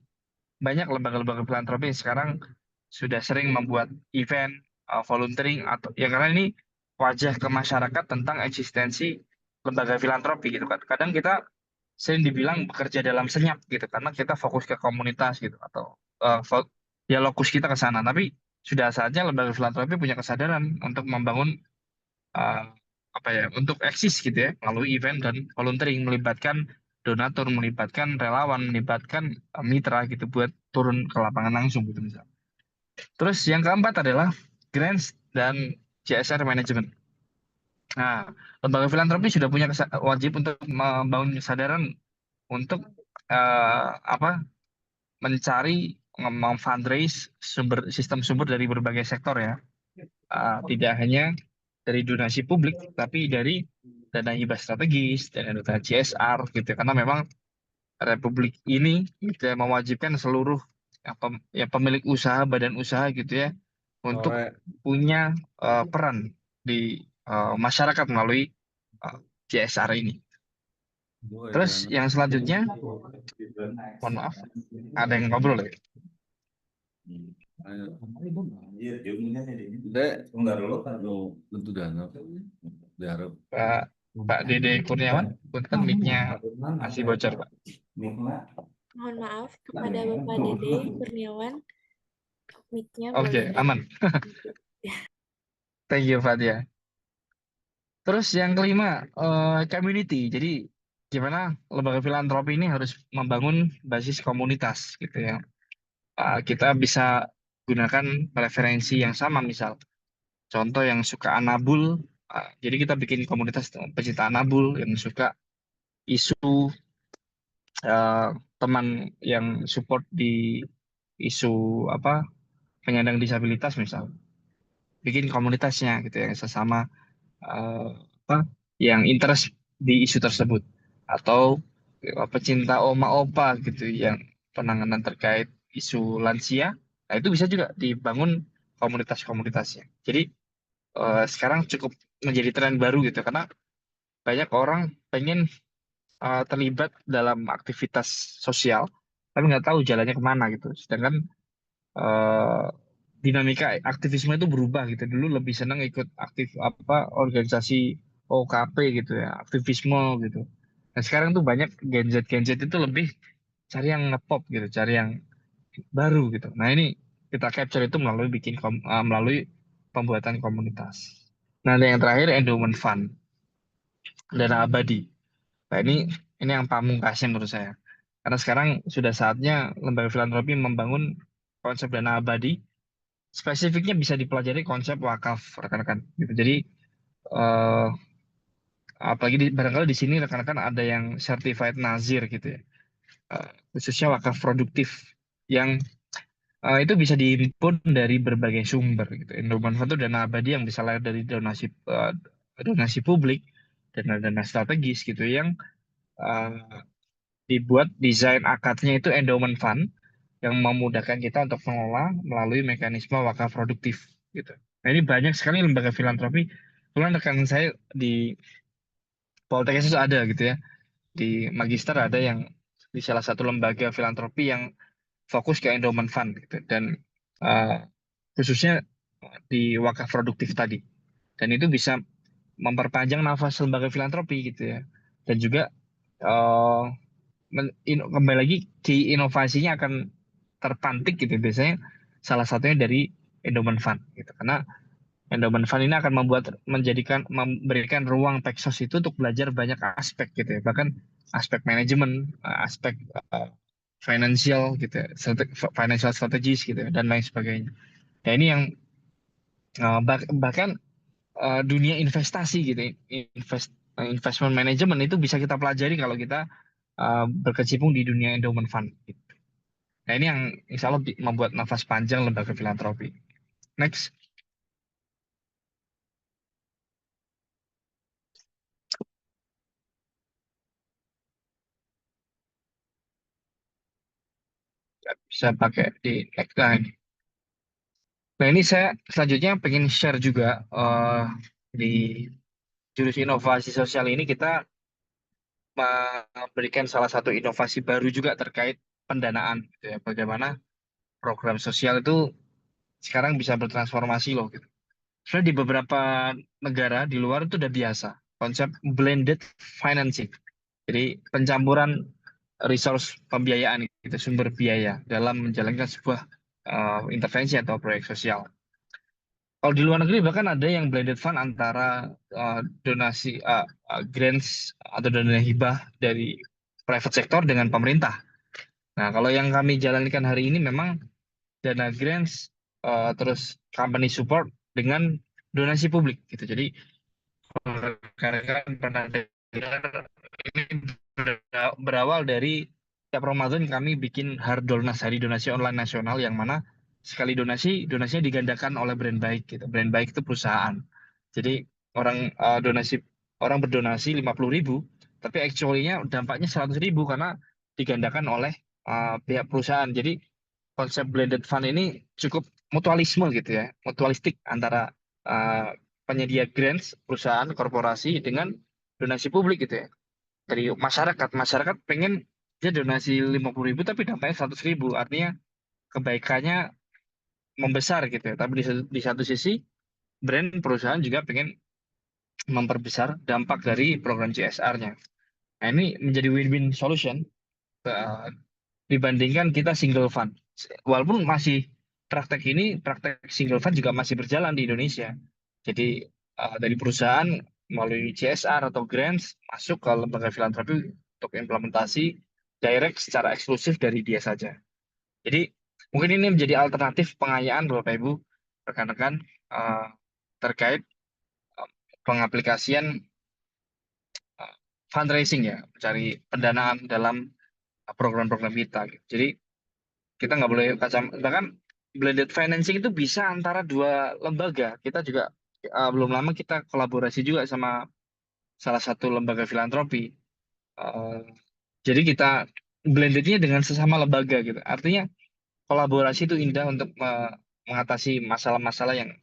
banyak lembaga-lembaga filantropi yang sekarang sudah sering membuat event volunteering atau ya karena ini wajah ke masyarakat tentang eksistensi lembaga filantropi gitu kan. Kadang kita sering dibilang bekerja dalam senyap gitu karena kita fokus ke komunitas gitu atau ya lokus kita ke sana. Tapi sudah saatnya lembaga filantropi punya kesadaran untuk membangun eh, apa ya untuk eksis gitu ya melalui event dan volunteering melibatkan donatur, melibatkan relawan, melibatkan mitra gitu buat turun ke lapangan langsung gitu misalnya. Terus yang keempat adalah grants dan CSR management. Nah, lembaga filantropi sudah punya wajib untuk membangun kesadaran untuk apa mencari fundraise sistem sumber dari berbagai sektor ya. tidak hanya dari donasi publik, tapi dari dana hibah strategis, dana CSR gitu. Karena memang Republik ini gitu ya, mewajibkan seluruh pemilik usaha, badan usaha gitu ya, untuk punya peran di masyarakat melalui CSR ini. Terus yang selanjutnya, mohon maaf, ada yang ngobrol ya. Pak Pak Dede Kurniawan, punten mic-nya masih bocor, Pak. Mohon maaf kepada Bapak Dede Kurniawan, mic-nya Oke, boleh aman. Thank you, Fatia. Terus yang kelima, community. Jadi gimana lembaga filantropi ini harus membangun basis komunitas gitu ya. Kita bisa gunakan referensi yang sama, misal contoh yang suka anabul, jadi kita bikin komunitas pecinta anabul yang suka isu, eh, teman yang support di isu penyandang disabilitas misal, bikin komunitasnya gitu ya, sesama eh, apa yang interest di isu tersebut, atau pecinta oma opa gitu yang penanganan terkait isu lansia. Nah, itu bisa juga dibangun komunitas-komunitasnya. Jadi sekarang cukup menjadi tren baru gitu, karena banyak orang pengen terlibat dalam aktivitas sosial tapi nggak tahu jalannya kemana gitu. Sedangkan eh, dinamika aktivisme itu berubah gitu. Dulu lebih senang ikut aktif organisasi OKP gitu ya, aktivisme gitu. Nah, sekarang tuh banyak Gen Z itu lebih cari yang ngepop gitu, cari yang baru gitu. Nah, ini kita capture itu melalui pembuatan komunitas. Nah, ada yang terakhir, endowment fund, dana abadi. Nah, ini yang pamungkasnya menurut saya. Karena sekarang sudah saatnya lembaga filantropi membangun konsep dana abadi. Spesifiknya bisa dipelajari konsep wakaf, rekan-rekan. Gitu. Jadi eh, apalagi barangkali di sini rekan-rekan ada yang certified nazir gitu ya. Khususnya wakaf produktif yang itu bisa dihimpun dari berbagai sumber gitu. Endowment fund itu dana abadi yang bisa lahir dari donasi publik, dana-dana strategis gitu yang eh, dibuat desain akadnya itu endowment fund yang memudahkan kita untuk mengelola melalui mekanisme wakaf produktif gitu. Nah, ini banyak sekali lembaga filantropi. Kebetulan rekan saya di Poltekkes itu ada gitu ya. Di Magister ada yang di salah satu lembaga filantropi yang fokus ke endowment fund gitu. Dan uh, khususnya di wakaf produktif tadi. Dan itu bisa memperpanjang nafas lembaga filantropi gitu ya. Dan juga uh, kembali lagi di inovasinya akan terpantik gitu biasanya salah satunya dari endowment fund gitu, karena endowment fund ini akan memberikan ruang Pexos itu untuk belajar banyak aspek gitu ya, bahkan aspek manajemen, aspek financial gitu ya, financial strategis gitu ya, dan lain sebagainya. Nah, ini yang bahkan dunia investasi gitu, investment management itu bisa kita pelajari kalau kita berkecimpung di dunia endowment fund gitu. Nah, ini yang insya Allah membuat nafas panjang lembaga filantropi. Next. Bisa pakai di next. Nah, ini saya selanjutnya pengen share juga di jurus inovasi sosial ini kita memberikan salah satu inovasi baru juga terkait pendanaan gitu ya. Bagaimana program sosial itu sekarang bisa bertransformasi loh gitu. Sebenarnya di beberapa negara di luar itu udah biasa konsep blended financing. Jadi pencampuran resource pembiayaan itu, sumber biaya dalam menjalankan sebuah intervensi atau proyek sosial. Kalau di luar negeri bahkan ada yang blended fund antara donasi grants atau dana hibah dari private sector dengan pemerintah. Nah, kalau yang kami jalankan hari ini memang dana grants terus company support dengan donasi publik gitu. Jadi rekan-rekan pernah dengar, ini berawal dari tiap Ramadan kami bikin Hardolnas, hari donasi online nasional, yang mana sekali donasinya digandakan oleh brand baik gitu. Brand baik itu perusahaan. Jadi orang berdonasi 50.000, tapi actually-nya dampaknya 100.000 karena digandakan oleh pihak perusahaan. Jadi konsep blended fund ini cukup mutualisme gitu ya, mutualistik antara uh, penyedia grants perusahaan korporasi dengan donasi publik gitu ya. Dari masyarakat pengen dia donasi 50.000 tapi dampaknya 100.000, artinya kebaikannya membesar gitu ya. Tapi di satu sisi brand perusahaan juga pengen memperbesar dampak dari program CSR-nya. Nah, ini menjadi win-win solution uh, dibandingkan kita single fund. Walaupun masih praktek single fund juga masih berjalan di Indonesia. Jadi dari perusahaan melalui CSR atau grants masuk ke lembaga filantropi untuk implementasi direct secara eksklusif dari dia saja. Jadi mungkin ini menjadi alternatif pengayaan Bapak Ibu rekan-rekan terkait pengaplikasian uh, fundraising ya, mencari pendanaan dalam program-program kita. Jadi kita nggak boleh bahkan blended financing itu bisa antara dua lembaga. Kita juga belum lama kita kolaborasi juga sama salah satu lembaga filantropi. Uh, jadi kita blendednya dengan sesama lembaga gitu. Artinya kolaborasi itu indah untuk mengatasi masalah-masalah yang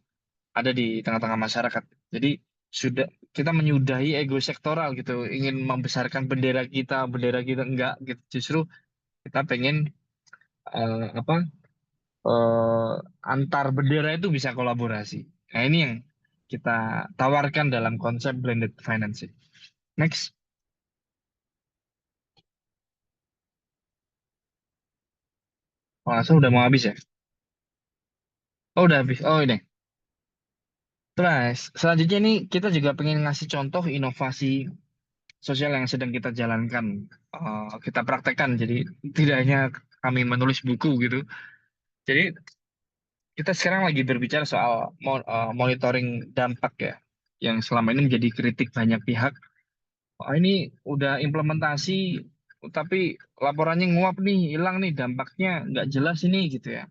ada di tengah-tengah masyarakat. Jadi sudah kita menyudahi ego sektoral gitu, ingin membesarkan bendera kita enggak gitu. Justru kita pengen apa antar bendera itu bisa kolaborasi. Nah, ini yang kita tawarkan dalam konsep blended financing. Next. Oh, so udah mau habis ya? Oh, udah habis. Oh, ini. Terus, selanjutnya ini kita juga pengen ngasih contoh inovasi sosial yang sedang kita jalankan. Kita praktekkan. Jadi, tidak hanya kami menulis buku gitu. Jadi, kita sekarang lagi berbicara soal monitoring dampak ya, yang selama ini menjadi kritik banyak pihak. Oh, ini udah implementasi, tapi laporannya nguap nih, hilang nih, dampaknya nggak jelas ini gitu ya.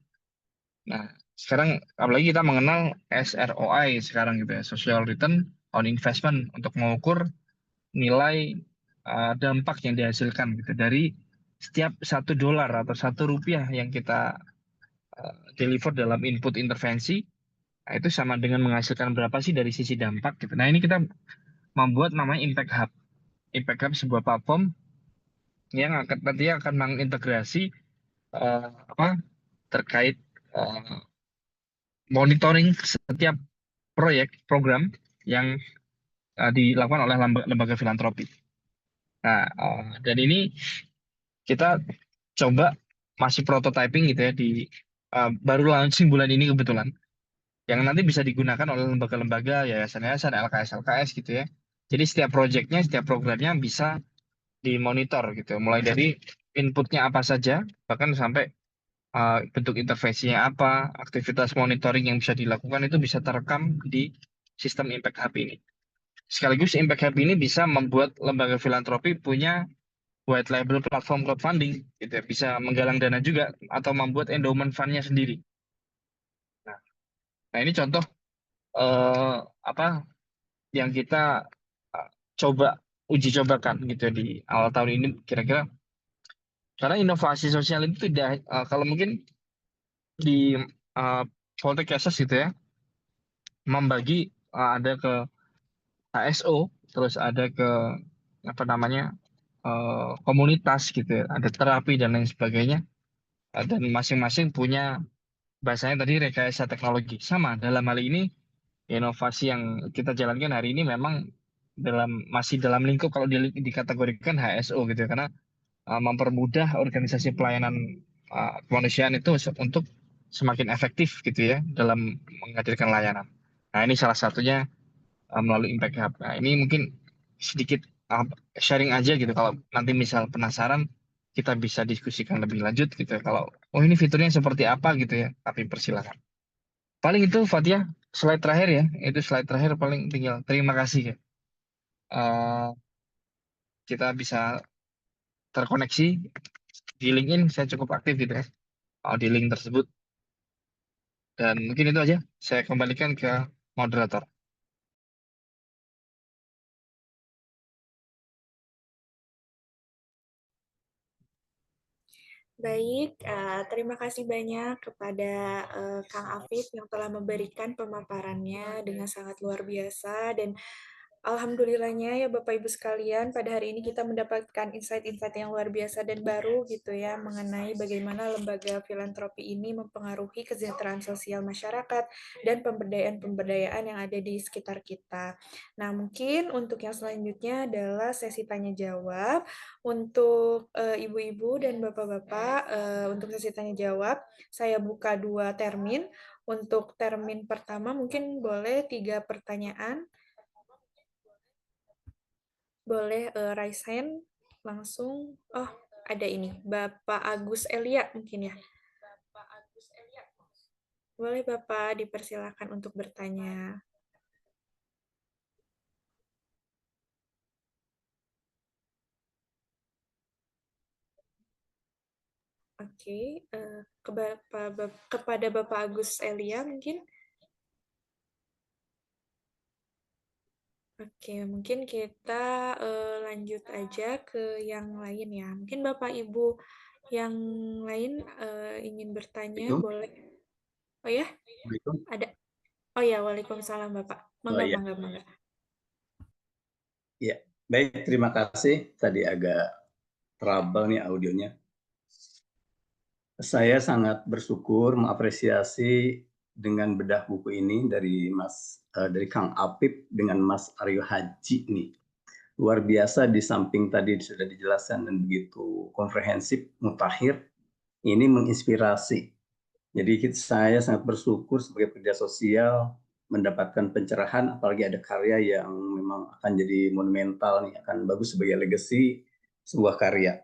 Nah, sekarang apalagi kita mengenal SROI sekarang gitu ya, Social Return on Investment, untuk mengukur nilai dampak yang dihasilkan gitu dari setiap $1 atau $1 yang kita deliver dalam input intervensi. Nah, itu sama dengan menghasilkan berapa sih dari sisi dampak gitu. Nah, ini kita membuat namanya Impact Hub. Impact Hub sebuah platform yang nanti akan mengintegrasi apa terkait eh, monitoring setiap program yang dilakukan oleh lembaga filantropi. Nah, dan ini kita coba masih prototyping gitu ya baru launching bulan ini kebetulan, yang nanti bisa digunakan oleh lembaga-lembaga, yayasan-yayasan, LKS gitu ya. Jadi setiap programnya bisa dimonitor gitu, mulai dari inputnya apa saja, bahkan sampai bentuk intervensinya apa, aktivitas monitoring yang bisa dilakukan itu bisa terekam di sistem Impact Hub ini. Sekaligus Impact Hub ini bisa membuat lembaga filantropi punya white label platform crowdfunding, gitu ya, bisa menggalang dana juga atau membuat endowment fund-nya sendiri. Nah, nah ini contoh apa yang kita uh, coba uji cobakan gitu ya di awal tahun ini kira-kira. Karena inovasi sosial itu tidak kalau mungkin di uh, Poltek Cases gitu ya, membagi ada ke HSO, terus ada ke apa namanya komunitas gitu ya, ada terapi dan lain sebagainya. Dan masing-masing punya bahasanya tadi rekayasa teknologi. Sama dalam hal ini inovasi yang kita jalankan hari ini memang masih dalam lingkup kalau dikategorikan HSO gitu ya, karena mempermudah organisasi pelayanan kemanusiaan itu untuk semakin efektif gitu ya dalam menghadirkan layanan. Nah, ini salah satunya melalui Impact Hub. Nah, ini mungkin sedikit sharing aja gitu. Kalau nanti misal penasaran, kita bisa diskusikan lebih lanjut gitu ya. Kalau, oh ini fiturnya seperti apa gitu ya, tapi persilakan. Paling itu Fatia, slide terakhir ya. Itu slide terakhir paling tinggal. Terima kasih ya. Eh, kita bisa terkoneksi di LinkedIn, saya cukup aktif gitu ya. Di link tersebut. Dan mungkin itu aja. Saya kembalikan ke moderator. Baik, terima kasih banyak kepada Kang Afif yang telah memberikan pemaparannya dengan sangat luar biasa dan alhamdulillahnya ya Bapak Ibu sekalian, pada hari ini kita mendapatkan insight-insight yang luar biasa dan baru gitu ya mengenai bagaimana lembaga filantropi ini mempengaruhi kesejahteraan sosial masyarakat dan pemberdayaan-pemberdayaan yang ada di sekitar kita. Nah, mungkin untuk yang selanjutnya adalah sesi tanya jawab untuk ibu-ibu dan bapak-bapak. Untuk sesi tanya jawab, saya buka dua termin. Untuk termin pertama mungkin boleh 3 pertanyaan. Boleh raise hand langsung. Oh, ada ini. Bapak Agus Elia mungkin ya. Boleh Bapak dipersilakan untuk bertanya. Oke, kepada Bapak Agus Elia mungkin. Oke, mungkin kita lanjut aja ke yang lain ya. Mungkin Bapak Ibu yang lain ingin bertanya, boleh. Oh ya, ada. Oh ya, Waalaikumsalam Bapak. Mangga, ya. mangga, mangga. Ya, baik, terima kasih. Tadi agak trouble nih audionya. Saya sangat bersyukur mengapresiasi dengan bedah buku ini dari dari Kang Apip dengan Mas Aryo Haji nih. Luar biasa, di samping tadi sudah dijelaskan dan begitu komprehensif, mutakhir, ini menginspirasi. Jadi saya sangat bersyukur sebagai pekerja sosial mendapatkan pencerahan, apalagi ada karya yang memang akan jadi monumental nih, akan bagus sebagai legacy sebuah karya.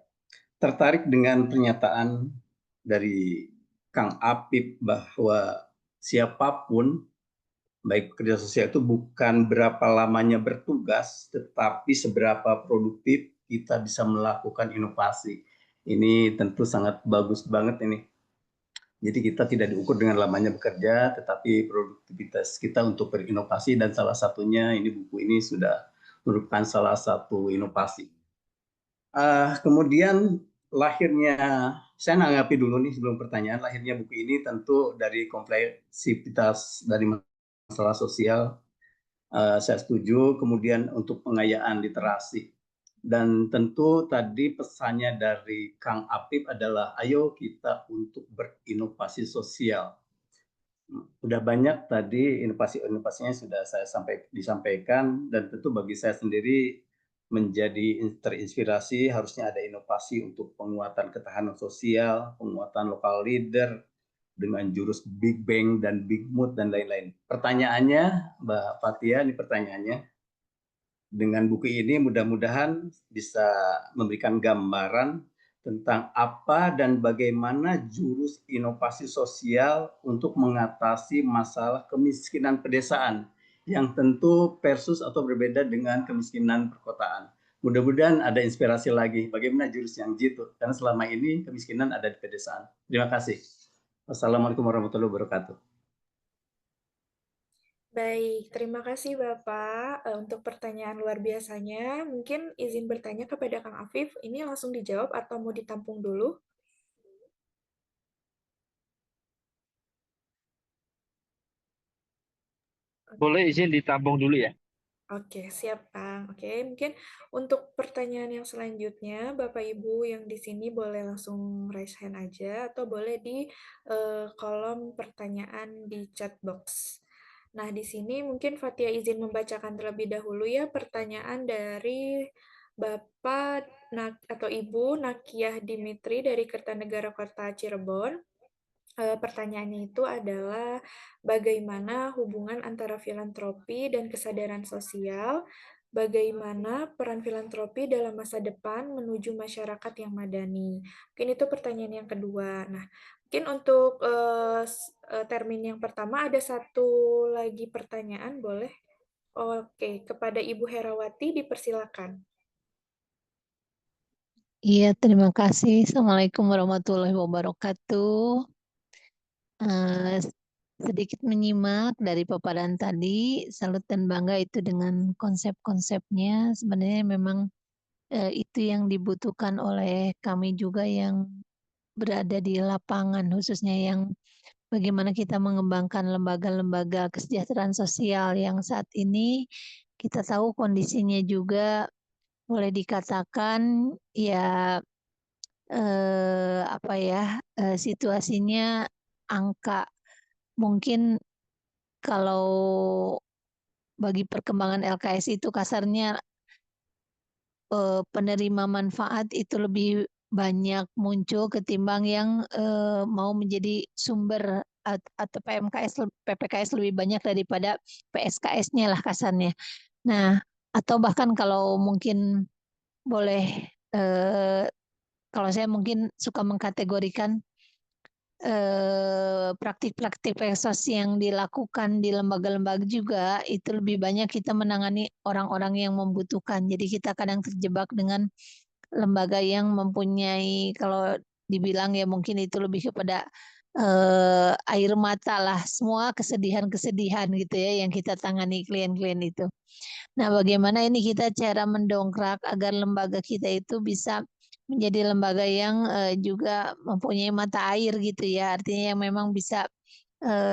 Tertarik dengan pernyataan dari Kang Apip bahwa siapapun, baik pekerja sosial itu bukan berapa lamanya bertugas, tetapi seberapa produktif kita bisa melakukan inovasi. Ini tentu sangat bagus banget ini. Jadi kita tidak diukur dengan lamanya bekerja, tetapi produktivitas kita untuk berinovasi, dan salah satunya ini buku ini sudah merupakan salah satu inovasi. Kemudian lahirnya, saya nanggapi dulu nih sebelum pertanyaan, lahirnya buku ini tentu dari kompleksitas dari masalah sosial, saya setuju. Kemudian untuk pengayaan literasi. Dan tentu tadi pesannya dari Kang Apip adalah ayo kita untuk berinovasi sosial. Udah banyak tadi inovasi-inovasinya sudah saya disampaikan, dan tentu bagi saya sendiri menjadi terinspirasi harusnya ada inovasi untuk penguatan ketahanan sosial, penguatan lokal leader dengan jurus Big Bang dan Big Mood dan lain-lain. Pertanyaannya, Mbak Fatia, ini pertanyaannya. Dengan buku ini mudah-mudahan bisa memberikan gambaran tentang apa dan bagaimana jurus inovasi sosial untuk mengatasi masalah kemiskinan pedesaan yang tentu versus atau berbeda dengan kemiskinan perkotaan. Mudah-mudahan ada inspirasi lagi bagaimana jurus yang jitu, karena selama ini kemiskinan ada di pedesaan. Terima kasih. Wassalamualaikum warahmatullahi wabarakatuh. Baik, terima kasih Bapak untuk pertanyaan luar biasanya. Mungkin izin bertanya kepada Kang Afif, ini langsung dijawab atau mau ditampung dulu? Boleh izin ditampung dulu ya. Oke, siap Kang. Oke, mungkin untuk pertanyaan yang selanjutnya, Bapak Ibu yang di sini boleh langsung raise hand aja atau boleh di kolom pertanyaan di chat box. Nah, di sini mungkin Fatia izin membacakan terlebih dahulu ya pertanyaan dari Bapak atau Ibu Nakiah Dimitri dari Kertanegara Kota Cirebon. Pertanyaannya itu adalah bagaimana hubungan antara filantropi dan kesadaran sosial, bagaimana peran filantropi dalam masa depan menuju masyarakat yang madani. Mungkin itu pertanyaan yang kedua. Nah, mungkin untuk termin yang pertama ada satu lagi pertanyaan, boleh? Oke, kepada Ibu Herawati dipersilakan. Iya, terima kasih. Assalamualaikum warahmatullahi wabarakatuh. sedikit menyimak dari paparan tadi, salut dan bangga itu dengan konsep-konsepnya. Sebenarnya memang itu yang dibutuhkan oleh kami juga yang berada di lapangan, khususnya yang bagaimana kita mengembangkan lembaga-lembaga kesejahteraan sosial yang saat ini kita tahu kondisinya juga boleh dikatakan ya apa ya situasinya angka mungkin kalau bagi perkembangan LKS itu kasarnya penerima manfaat itu lebih banyak muncul ketimbang yang mau menjadi sumber atau PPKS lebih banyak daripada PSKS-nya lah kasarnya. Nah, atau bahkan kalau mungkin boleh kalau saya mungkin suka mengkategorikan praktik-praktik eksos yang dilakukan di lembaga-lembaga juga itu lebih banyak kita menangani orang-orang yang membutuhkan. Jadi kita kadang terjebak dengan lembaga yang mempunyai kalau dibilang ya mungkin itu lebih kepada air mata lah, semua kesedihan-kesedihan gitu ya yang kita tangani klien-klien itu. Nah, bagaimana ini kita cara mendongkrak agar lembaga kita itu bisa menjadi lembaga yang juga mempunyai mata air gitu ya, artinya yang memang bisa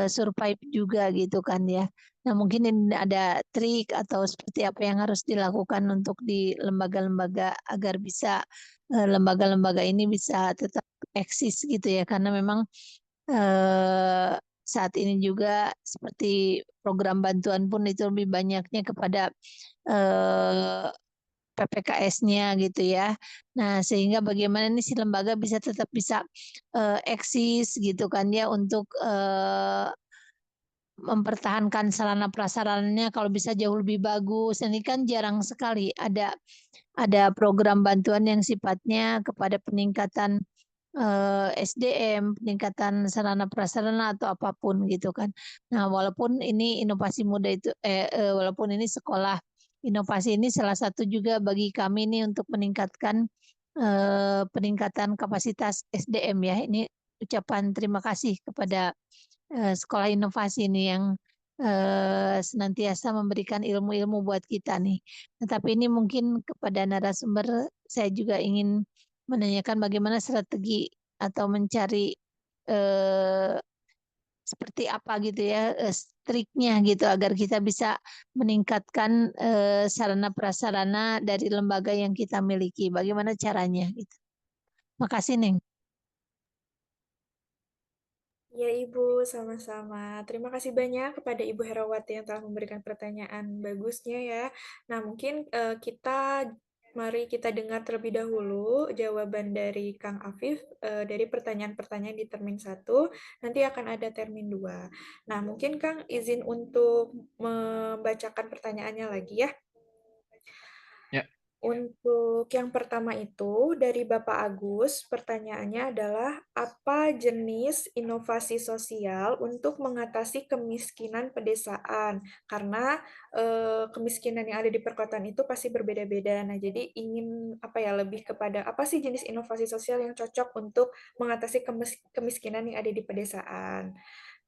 survive juga gitu kan ya. Nah, mungkin ini ada trik atau seperti apa yang harus dilakukan untuk di lembaga-lembaga agar bisa lembaga-lembaga ini bisa tetap eksis gitu ya, karena memang saat ini juga seperti program bantuan pun itu lebih banyaknya kepada PPKS-nya gitu ya. Nah, sehingga bagaimana nih si lembaga bisa tetap bisa eksis gitu kan ya untuk mempertahankan sarana prasarannya kalau bisa jauh lebih bagus. Ini kan jarang sekali ada program bantuan yang sifatnya kepada peningkatan SDM, peningkatan sarana prasarana atau apapun gitu kan. Nah, walaupun ini inovasi muda itu walaupun ini sekolah inovasi ini salah satu juga bagi kami ini untuk meningkatkan peningkatan kapasitas SDM ya. Ini ucapan terima kasih kepada sekolah inovasi ini yang senantiasa memberikan ilmu-ilmu buat kita nih. Nah, tapi ini mungkin kepada narasumber saya juga ingin menanyakan bagaimana strategi atau mencari eh, seperti apa gitu ya triknya gitu agar kita bisa meningkatkan sarana prasarana dari lembaga yang kita miliki. Bagaimana caranya gitu. Makasih Neng. Ya Ibu, sama-sama. Terima kasih banyak kepada Ibu Herawati yang telah memberikan pertanyaan bagusnya ya. Nah, mungkin mari kita dengar terlebih dahulu jawaban dari Kang Afif dari pertanyaan-pertanyaan di termin 1. Nanti akan ada termin 2. Nah, mungkin Kang izin untuk membacakan pertanyaannya lagi ya. Ya. Untuk yang pertama itu dari Bapak Agus, pertanyaannya adalah apa jenis inovasi sosial untuk mengatasi kemiskinan pedesaan? Karena kemiskinan yang ada di perkotaan itu pasti berbeda-beda. Nah, jadi ingin apa ya lebih kepada apa sih jenis inovasi sosial yang cocok untuk mengatasi kemiskinan yang ada di pedesaan?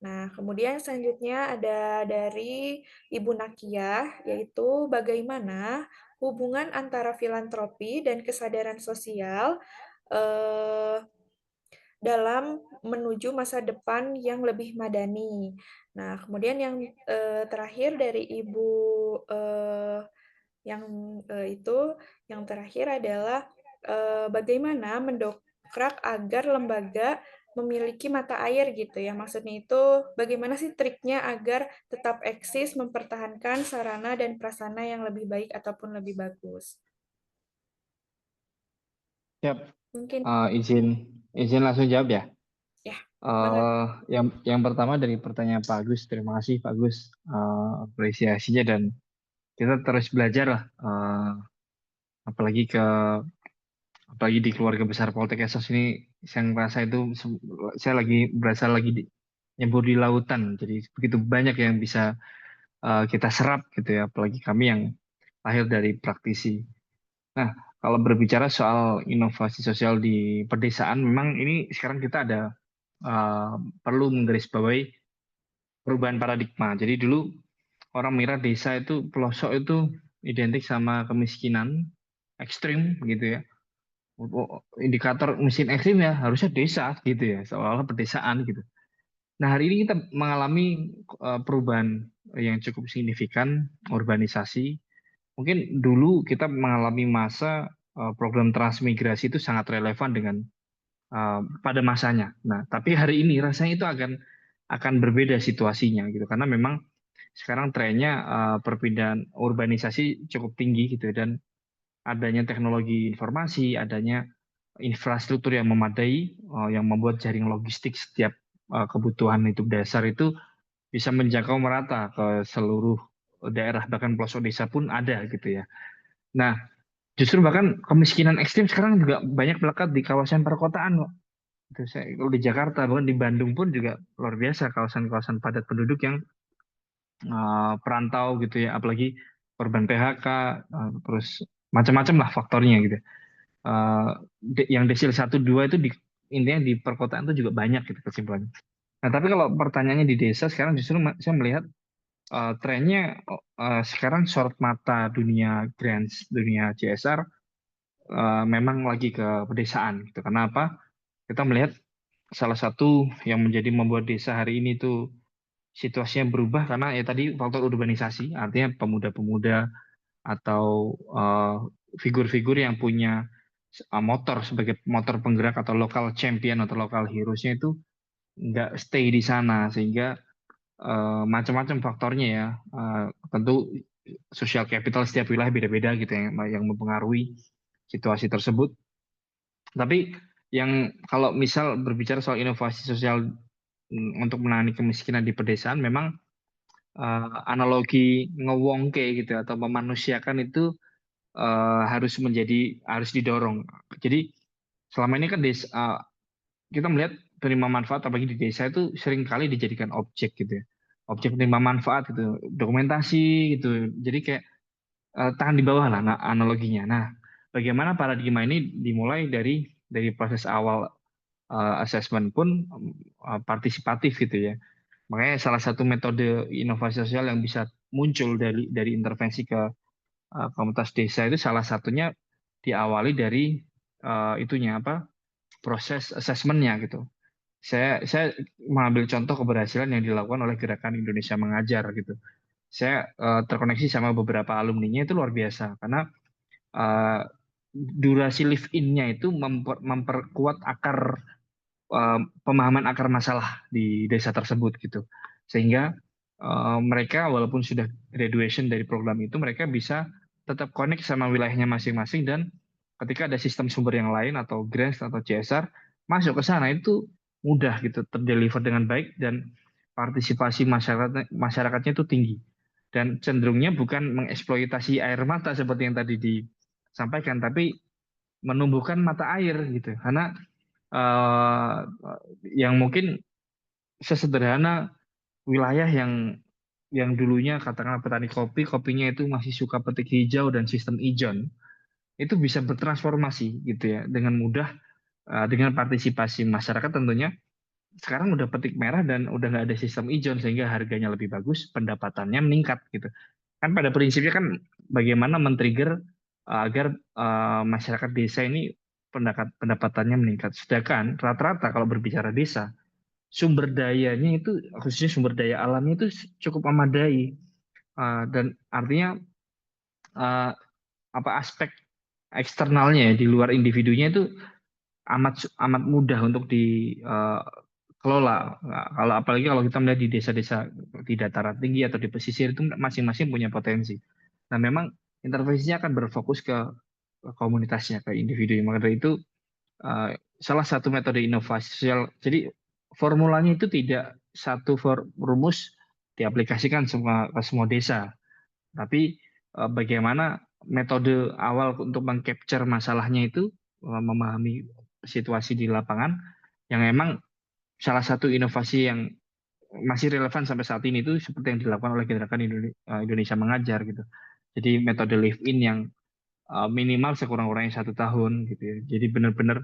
Nah, kemudian selanjutnya ada dari Ibu Nakia, yaitu bagaimana hubungan antara filantropi dan kesadaran sosial eh, dalam menuju masa depan yang lebih madani. Nah, kemudian yang terakhir dari Ibu yang yang terakhir adalah bagaimana mendongkrak agar lembaga memiliki mata air gitu ya. Maksudnya itu bagaimana sih triknya agar tetap eksis mempertahankan sarana dan prasarana yang lebih baik ataupun lebih bagus. Siap. Mungkin Izin langsung jawab ya. ya. Banget. Yang pertama dari pertanyaan Pak Agus, terima kasih Pak Agus apresiasinya dan kita terus belajar lah, apalagi di keluarga besar Poltek Esos ini, saya merasa itu saya berasa lagi nyebur di lautan, jadi begitu banyak yang bisa kita serap gitu ya, apalagi kami yang lahir dari praktisi. Nah, kalau berbicara soal inovasi sosial di pedesaan, memang ini sekarang kita ada perlu menggarisbawahi perubahan paradigma. Jadi dulu orang mengira desa itu pelosok itu identik sama kemiskinan ekstrim gitu ya. Indikator miskin ekstrim ya harusnya desa gitu ya, seolah-olah pedesaan gitu. Nah, hari ini kita mengalami perubahan yang cukup signifikan, urbanisasi. Mungkin dulu kita mengalami masa program transmigrasi itu sangat relevan dengan pada masanya. Nah, tapi hari ini rasanya itu akan berbeda situasinya gitu, karena memang sekarang trennya perpindahan urbanisasi cukup tinggi gitu, dan adanya teknologi informasi, adanya infrastruktur yang memadai, yang membuat jaring logistik setiap kebutuhan hidup dasar itu bisa menjangkau merata ke seluruh daerah, bahkan pelosok desa pun ada gitu ya. Nah, justru bahkan kemiskinan ekstrim sekarang juga banyak melekat di kawasan perkotaan, Pak. Itu kalau di Jakarta, bahkan di Bandung pun juga luar biasa kawasan-kawasan padat penduduk yang perantau gitu ya, apalagi korban PHK, terus macam-macam lah faktornya gitu. Yang desil 1 2 itu intinya di perkotaan itu juga banyak gitu kesimpulannya. Nah, tapi kalau pertanyaannya di desa sekarang justru saya melihat trennya sekarang sorot mata dunia grants, dunia CSR memang lagi ke pedesaan gitu. Kenapa? Kita melihat salah satu yang menjadi membuat desa hari ini tuh situasinya berubah karena ya tadi faktor urbanisasi, artinya pemuda-pemuda atau figur-figur yang punya motor sebagai motor penggerak atau lokal champion atau lokal heroesnya itu nggak stay di sana, sehingga macam-macam faktornya ya. Tentu social capital setiap wilayah beda-beda gitu yang mempengaruhi situasi tersebut. Tapi yang kalau misal berbicara soal inovasi sosial untuk menangani kemiskinan di pedesaan, memang analogi ngewongke gitu atau memanusiakan itu harus didorong. Jadi selama ini kan kita melihat penerima manfaat apalagi di desa itu sering kali dijadikan objek gitu ya. Objek penerima manfaat gitu, dokumentasi gitu. Jadi kayak tangan di bawah lah analoginya. Nah, bagaimana paradigma ini dimulai dari proses awal assessment pun partisipatif gitu ya. Makanya salah satu metode inovasi sosial yang bisa muncul dari intervensi ke komunitas desa itu salah satunya diawali dari itunya apa, proses assessmentnya gitu. Saya mengambil contoh keberhasilan yang dilakukan oleh Gerakan Indonesia Mengajar gitu. Saya terkoneksi sama beberapa alumninya itu luar biasa karena uh, durasi live in-nya itu memperkuat akar pemahaman akar masalah di desa tersebut gitu. Sehingga mereka walaupun sudah graduation dari program itu, mereka bisa tetap connect sama wilayahnya masing-masing, dan ketika ada sistem sumber yang lain atau grants atau CSR masuk ke sana itu mudah gitu, terdeliver dengan baik, dan partisipasi masyarakatnya itu tinggi, dan cenderungnya bukan mengeksploitasi air mata seperti yang tadi disampaikan, tapi menumbuhkan mata air gitu, karena uh, yang mungkin sesederhana wilayah yang dulunya katakanlah petani kopi, kopinya itu masih suka petik hijau dan sistem ijon, itu bisa bertransformasi gitu ya dengan mudah dengan partisipasi masyarakat tentunya. Sekarang udah petik merah dan udah nggak ada sistem ijon, sehingga harganya lebih bagus, pendapatannya meningkat gitu. Kan pada prinsipnya kan bagaimana men-trigger agar masyarakat desa ini pendapatannya meningkat. Sedangkan rata-rata kalau berbicara desa, sumber dayanya itu khususnya sumber daya alamnya itu cukup memadai. Dan artinya uh, apa aspek eksternalnya ya, di luar individunya itu amat amat mudah untuk dikelola. Kalau apalagi kalau kita melihat di desa-desa di dataran tinggi atau di pesisir itu masing-masing punya potensi. Nah, memang intervensinya akan berfokus ke komunitasnya, ke individu. Maka dari itu salah satu metode inovasi sosial. Jadi formulanya itu tidak satu rumus diaplikasikan ke semua desa, tapi bagaimana metode awal untuk mengcapture masalahnya itu memahami situasi di lapangan, yang memang salah satu inovasi yang masih relevan sampai saat ini itu seperti yang dilakukan oleh Gerakan Indonesia Mengajar gitu. Jadi metode live in yang minimal sekurang-kurangnya 1 tahun gitu ya. Jadi benar-benar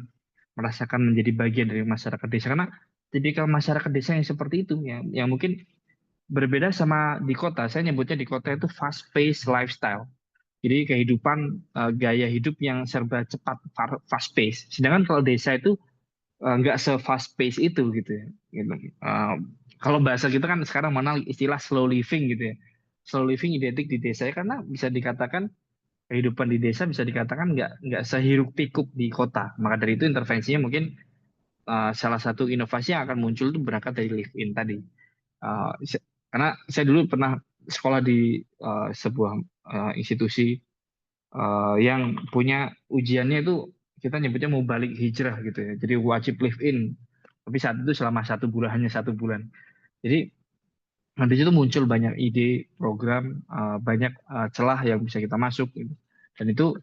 merasakan menjadi bagian dari masyarakat desa, karena tipikal masyarakat desa yang seperti itu yang mungkin berbeda sama di kota. Saya nyebutnya di kota itu fast pace lifestyle. Jadi kehidupan gaya hidup yang serba cepat, fast pace. Sedangkan kalau desa itu nggak se-fast pace itu gitu ya. Gitu. Kalau bahasa kita kan sekarang mana istilah slow living gitu ya. Slow living identik di desa ya, karena bisa dikatakan kehidupan di desa bisa dikatakan nggak sehiruk pikuk di kota. Maka dari itu intervensinya mungkin salah satu inovasi yang akan muncul itu berangkat dari live in tadi. Karena saya dulu pernah sekolah di sebuah institusi yang punya ujiannya itu kita nyebutnya mau balik hijrah gitu ya. Jadi wajib live in. Tapi saat itu selama 1 bulan, hanya 1 bulan. Jadi nanti itu muncul banyak ide, program, banyak celah yang bisa kita masuk. Gitu. Dan itu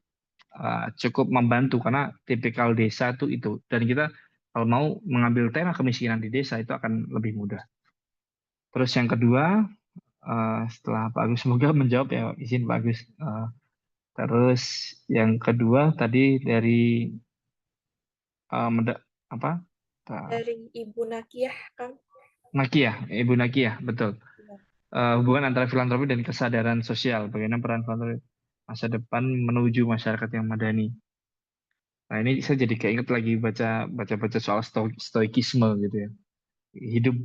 cukup membantu karena tipikal desa itu. Dan kita kalau mau mengambil tema kemiskinan di desa itu akan lebih mudah. Terus yang kedua, setelah Pak Agus semoga menjawab ya, izin Pak Agus. Terus yang kedua tadi dari apa? Dari Ibu Nakiyah, Kang. Nakiyah, Ibu Nakiyah, betul. Hubungan antara filantropi dan kesadaran sosial, bagaimana peran filantropi masa depan menuju masyarakat yang madani. Nah ini saya jadi keinget lagi baca soal stoikisme gitu ya. Hidup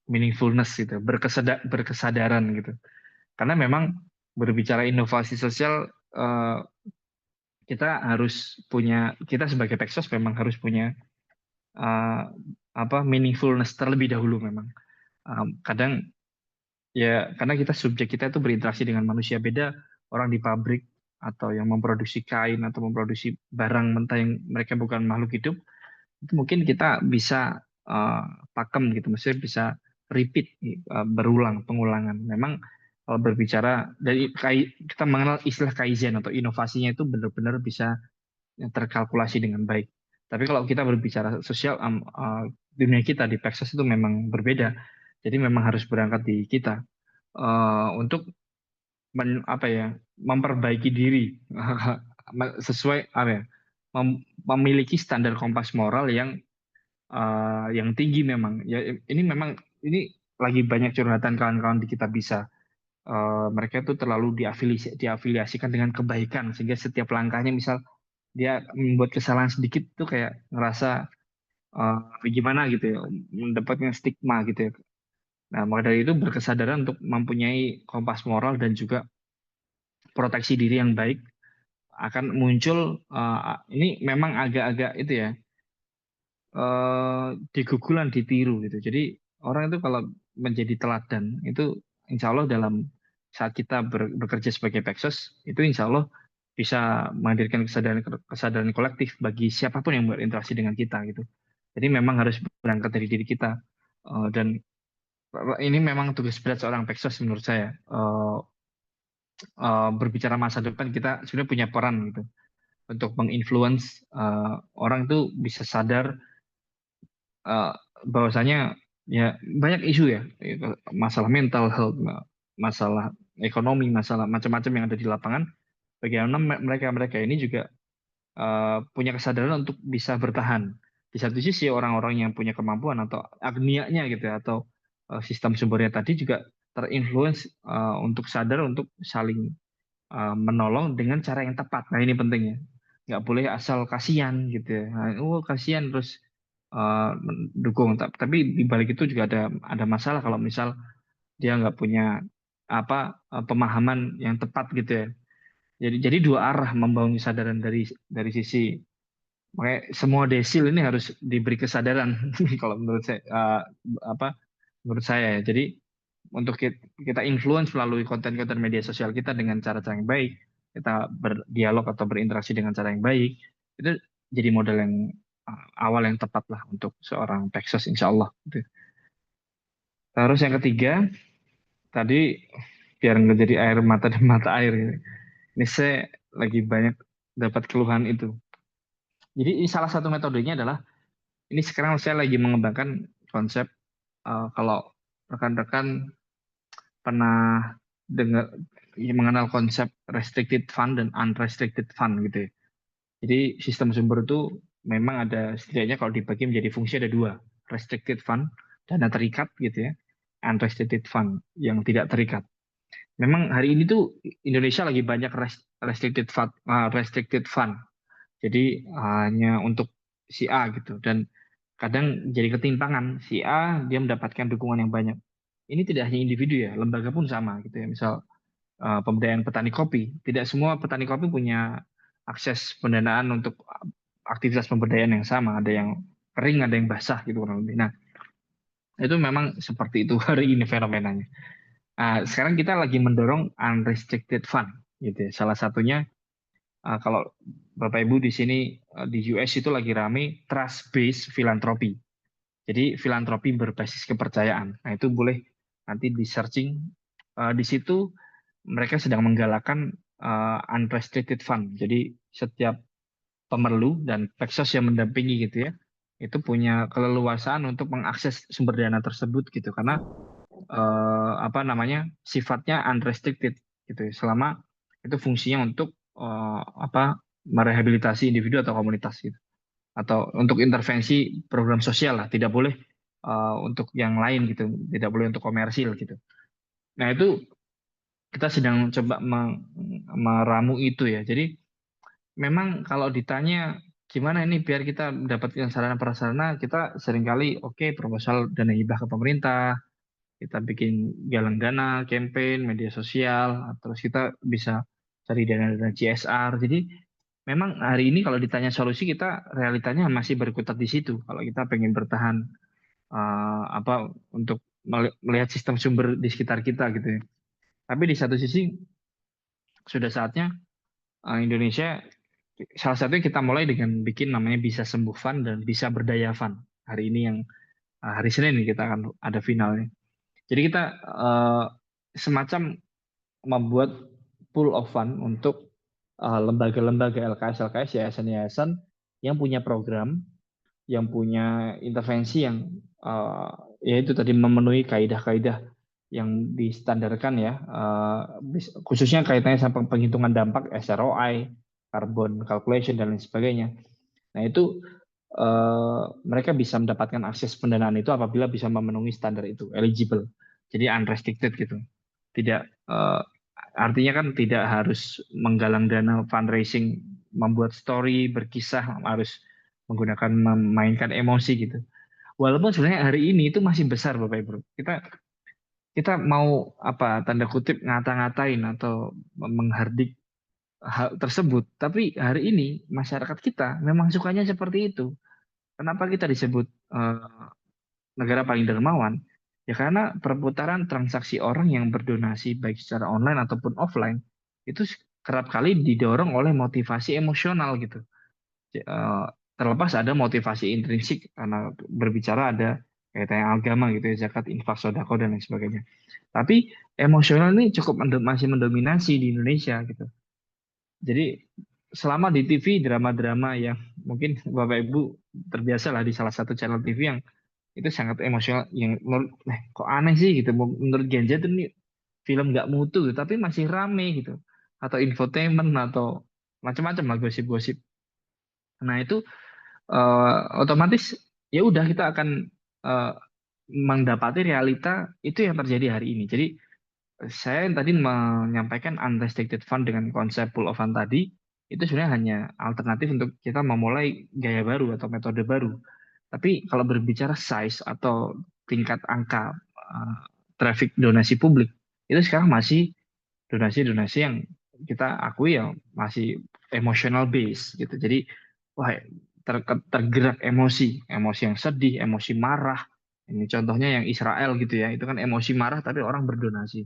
meaningfulness gitu, berkesadaran gitu. Karena memang berbicara inovasi sosial kita sebagai Pexos memang harus punya meaningfulness terlebih dahulu memang. Kadang ya karena subjek kita itu berinteraksi dengan manusia, beda orang di pabrik atau yang memproduksi kain atau memproduksi barang mentah yang mereka bukan makhluk hidup, itu mungkin kita bisa pakem gitu, maksudnya bisa repeat, berulang, pengulangan. Memang kalau berbicara dari kita mengenal istilah kaizen atau inovasinya itu benar-benar bisa terkalkulasi dengan baik. Tapi kalau kita berbicara sosial, dunia kita di Pexos itu memang berbeda. Jadi memang harus berangkat di kita untuk memperbaiki diri sesuai memiliki standar kompas moral yang tinggi memang. Ya ini memang ini lagi banyak curhatan kawan-kawan di kita bisa. Mereka itu terlalu diafiliasikan dengan kebaikan sehingga setiap langkahnya misal dia membuat kesalahan sedikit tuh kayak ngerasa gimana gitu ya, mendapatkan stigma gitu ya. Nah, maka dari itu berkesadaran untuk mempunyai kompas moral dan juga proteksi diri yang baik akan muncul. Ini memang agak-agak itu ya, digugulan, ditiru gitu. Jadi orang itu kalau menjadi teladan itu insya Allah dalam saat kita bekerja sebagai Pexos itu insya Allah bisa menghadirkan kesadaran kolektif bagi siapapun yang berinteraksi dengan kita gitu. Jadi memang harus berangkat dari diri kita. Dan ini memang tugas berat seorang Pexos menurut saya. Berbicara masa depan kita sebenarnya punya peran gitu untuk menginfluence orang itu bisa sadar bahwasanya ya banyak isu ya, masalah mental health, masalah ekonomi, masalah macam-macam yang ada di lapangan. Bagaimana mereka ini juga punya kesadaran untuk bisa bertahan. Di satu sisi orang-orang yang punya kemampuan atau agnianya gitu ya, atau sistem sumbernya tadi juga terinfluence untuk sadar untuk saling menolong dengan cara yang tepat. Nah ini pentingnya. Nggak boleh asal kasihan gitu ya. Nah, kasihan terus mendukung. Tapi di balik itu juga ada masalah kalau misal dia nggak punya pemahaman yang tepat gitu ya. Jadi dua arah membangun kesadaran dari sisi, makanya semua desil ini harus diberi kesadaran kalau menurut saya menurut saya ya. Jadi untuk kita influence melalui konten-konten media sosial kita dengan cara-cara yang baik, kita berdialog atau berinteraksi dengan cara yang baik, itu jadi model yang awal yang tepat lah untuk seorang Pexos insya Allah. Terus yang ketiga, tadi biar nggak jadi air mata dan mata air, ini saya lagi banyak dapat keluhan itu. Jadi ini salah satu metodenya adalah, ini sekarang saya lagi mengembangkan konsep, kalau rekan-rekan pernah mengenal konsep restricted fund dan unrestricted fund gitu ya. Jadi sistem sumber itu memang ada, setidaknya kalau dibagi menjadi fungsi ada dua, restricted fund, dana terikat gitu ya, unrestricted fund yang tidak terikat. Memang hari ini tuh Indonesia lagi banyak restricted fund. Jadi hanya untuk si A gitu, dan kadang jadi ketimpangan, si A dia mendapatkan dukungan yang banyak. Ini tidak hanya individu ya, lembaga pun sama gitu ya. Misal pemberdayaan petani kopi, tidak semua petani kopi punya akses pendanaan untuk aktivitas pemberdayaan yang sama. Ada yang kering, ada yang basah gitu kurang lebih. Nah, itu memang seperti itu hari ini fenomenanya. Sekarang kita lagi mendorong unrestricted fund gitu ya. Salah satunya kalau Bapak Ibu di sini di US itu lagi rame trust based philanthropy. Jadi filantropi berbasis kepercayaan. Nah, itu boleh nanti di searching. Di situ mereka sedang menggalakkan unrestricted fund. Jadi setiap pemerlu dan Pexos yang mendampingi gitu ya, itu punya keleluasaan untuk mengakses sumber dana tersebut gitu, karena apa namanya, sifatnya unrestricted gitu ya, selama itu fungsinya untuk merehabilitasi individu atau komunitas gitu, atau untuk intervensi program sosial lah, tidak boleh untuk yang lain gitu, tidak boleh untuk komersil gitu. Nah, itu kita sedang coba meramu itu ya. Jadi memang kalau ditanya gimana ini biar kita mendapatkan sarana prasarana, kita seringkali proposal dana hibah ke pemerintah, kita bikin galang dana, campaign, media sosial, terus kita bisa cari dana-dana CSR. Jadi memang hari ini kalau ditanya solusi, kita realitanya masih berkutat di situ. Kalau kita pengen bertahan untuk melihat sistem sumber di sekitar kita gitu ya. Tapi di satu sisi sudah saatnya Indonesia, salah satunya kita mulai dengan bikin namanya Bisa Sembuh Fund dan Bisa Berdaya Fund. Hari ini yang hari Senin ini kita akan ada finalnya. Jadi kita semacam membuat pool of fund untuk lembaga-lembaga LKS, yayasan-yayasan yang punya program, yang punya intervensi yang yaitu tadi memenuhi kaidah-kaidah yang distandarkan ya, khususnya kaitannya sama penghitungan dampak SROI, carbon calculation dan lain sebagainya. Nah, itu mereka bisa mendapatkan akses pendanaan itu apabila bisa memenuhi standar itu, eligible. Jadi unrestricted gitu. Tidak artinya kan tidak harus menggalang dana fundraising, membuat story, berkisah, harus memainkan emosi gitu. Walaupun sebenarnya hari ini itu masih besar Bapak Ibu. Kita mau tanda kutip ngata-ngatain atau menghardik hal tersebut, tapi hari ini masyarakat kita memang sukanya seperti itu. Kenapa kita disebut negara paling dermawan? Ya karena perputaran transaksi orang yang berdonasi baik secara online ataupun offline itu kerap kali didorong oleh motivasi emosional gitu. Terlepas ada motivasi intrinsik karena berbicara ada kaitannya agama gitu ya, zakat, infak, sedekah dan lain sebagainya. Tapi emosional ini cukup masih mendominasi di Indonesia gitu. Jadi selama di TV drama-drama yang mungkin Bapak Ibu terbiasa lah di salah satu channel TV yang itu sangat emosional, yang menurut kok aneh sih gitu, menurut Gen Z ini film nggak mutu tapi masih rame gitu, atau infotainment atau macam-macam lah gosip-gosip. Nah, itu otomatis ya udah kita akan mendapati realita itu yang terjadi hari ini. Jadi saya yang tadi menyampaikan unrestricted fund dengan konsep pool of fund tadi, itu sebenarnya hanya alternatif untuk kita memulai gaya baru atau metode baru. Tapi kalau berbicara size atau tingkat angka traffic donasi publik, itu sekarang masih donasi-donasi yang kita akui yang masih emotional base gitu. Jadi wah, tergerak emosi yang sedih, emosi marah. Ini contohnya yang Israel gitu ya, itu kan emosi marah tapi orang berdonasi.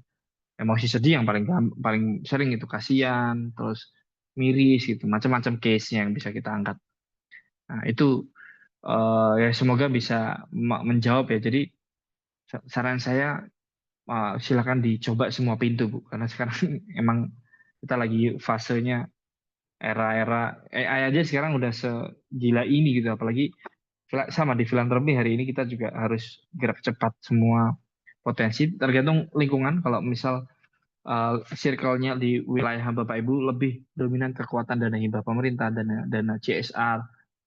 Emosi sedih yang paling sering itu kasihan, terus miris gitu, macam-macam case-nya yang bisa kita angkat. Nah, itu ya semoga bisa menjawab ya. Jadi saran saya silakan dicoba semua pintu Bu, karena sekarang emang kita lagi fasenya era-era AI aja sekarang udah segila ini gitu, apalagi sama di filantropi hari ini kita juga harus gerak cepat, semua potensi tergantung lingkungan. Kalau misal circle-nya di wilayah Bapak Ibu lebih dominan kekuatan dana hibah pemerintah, dana CSR,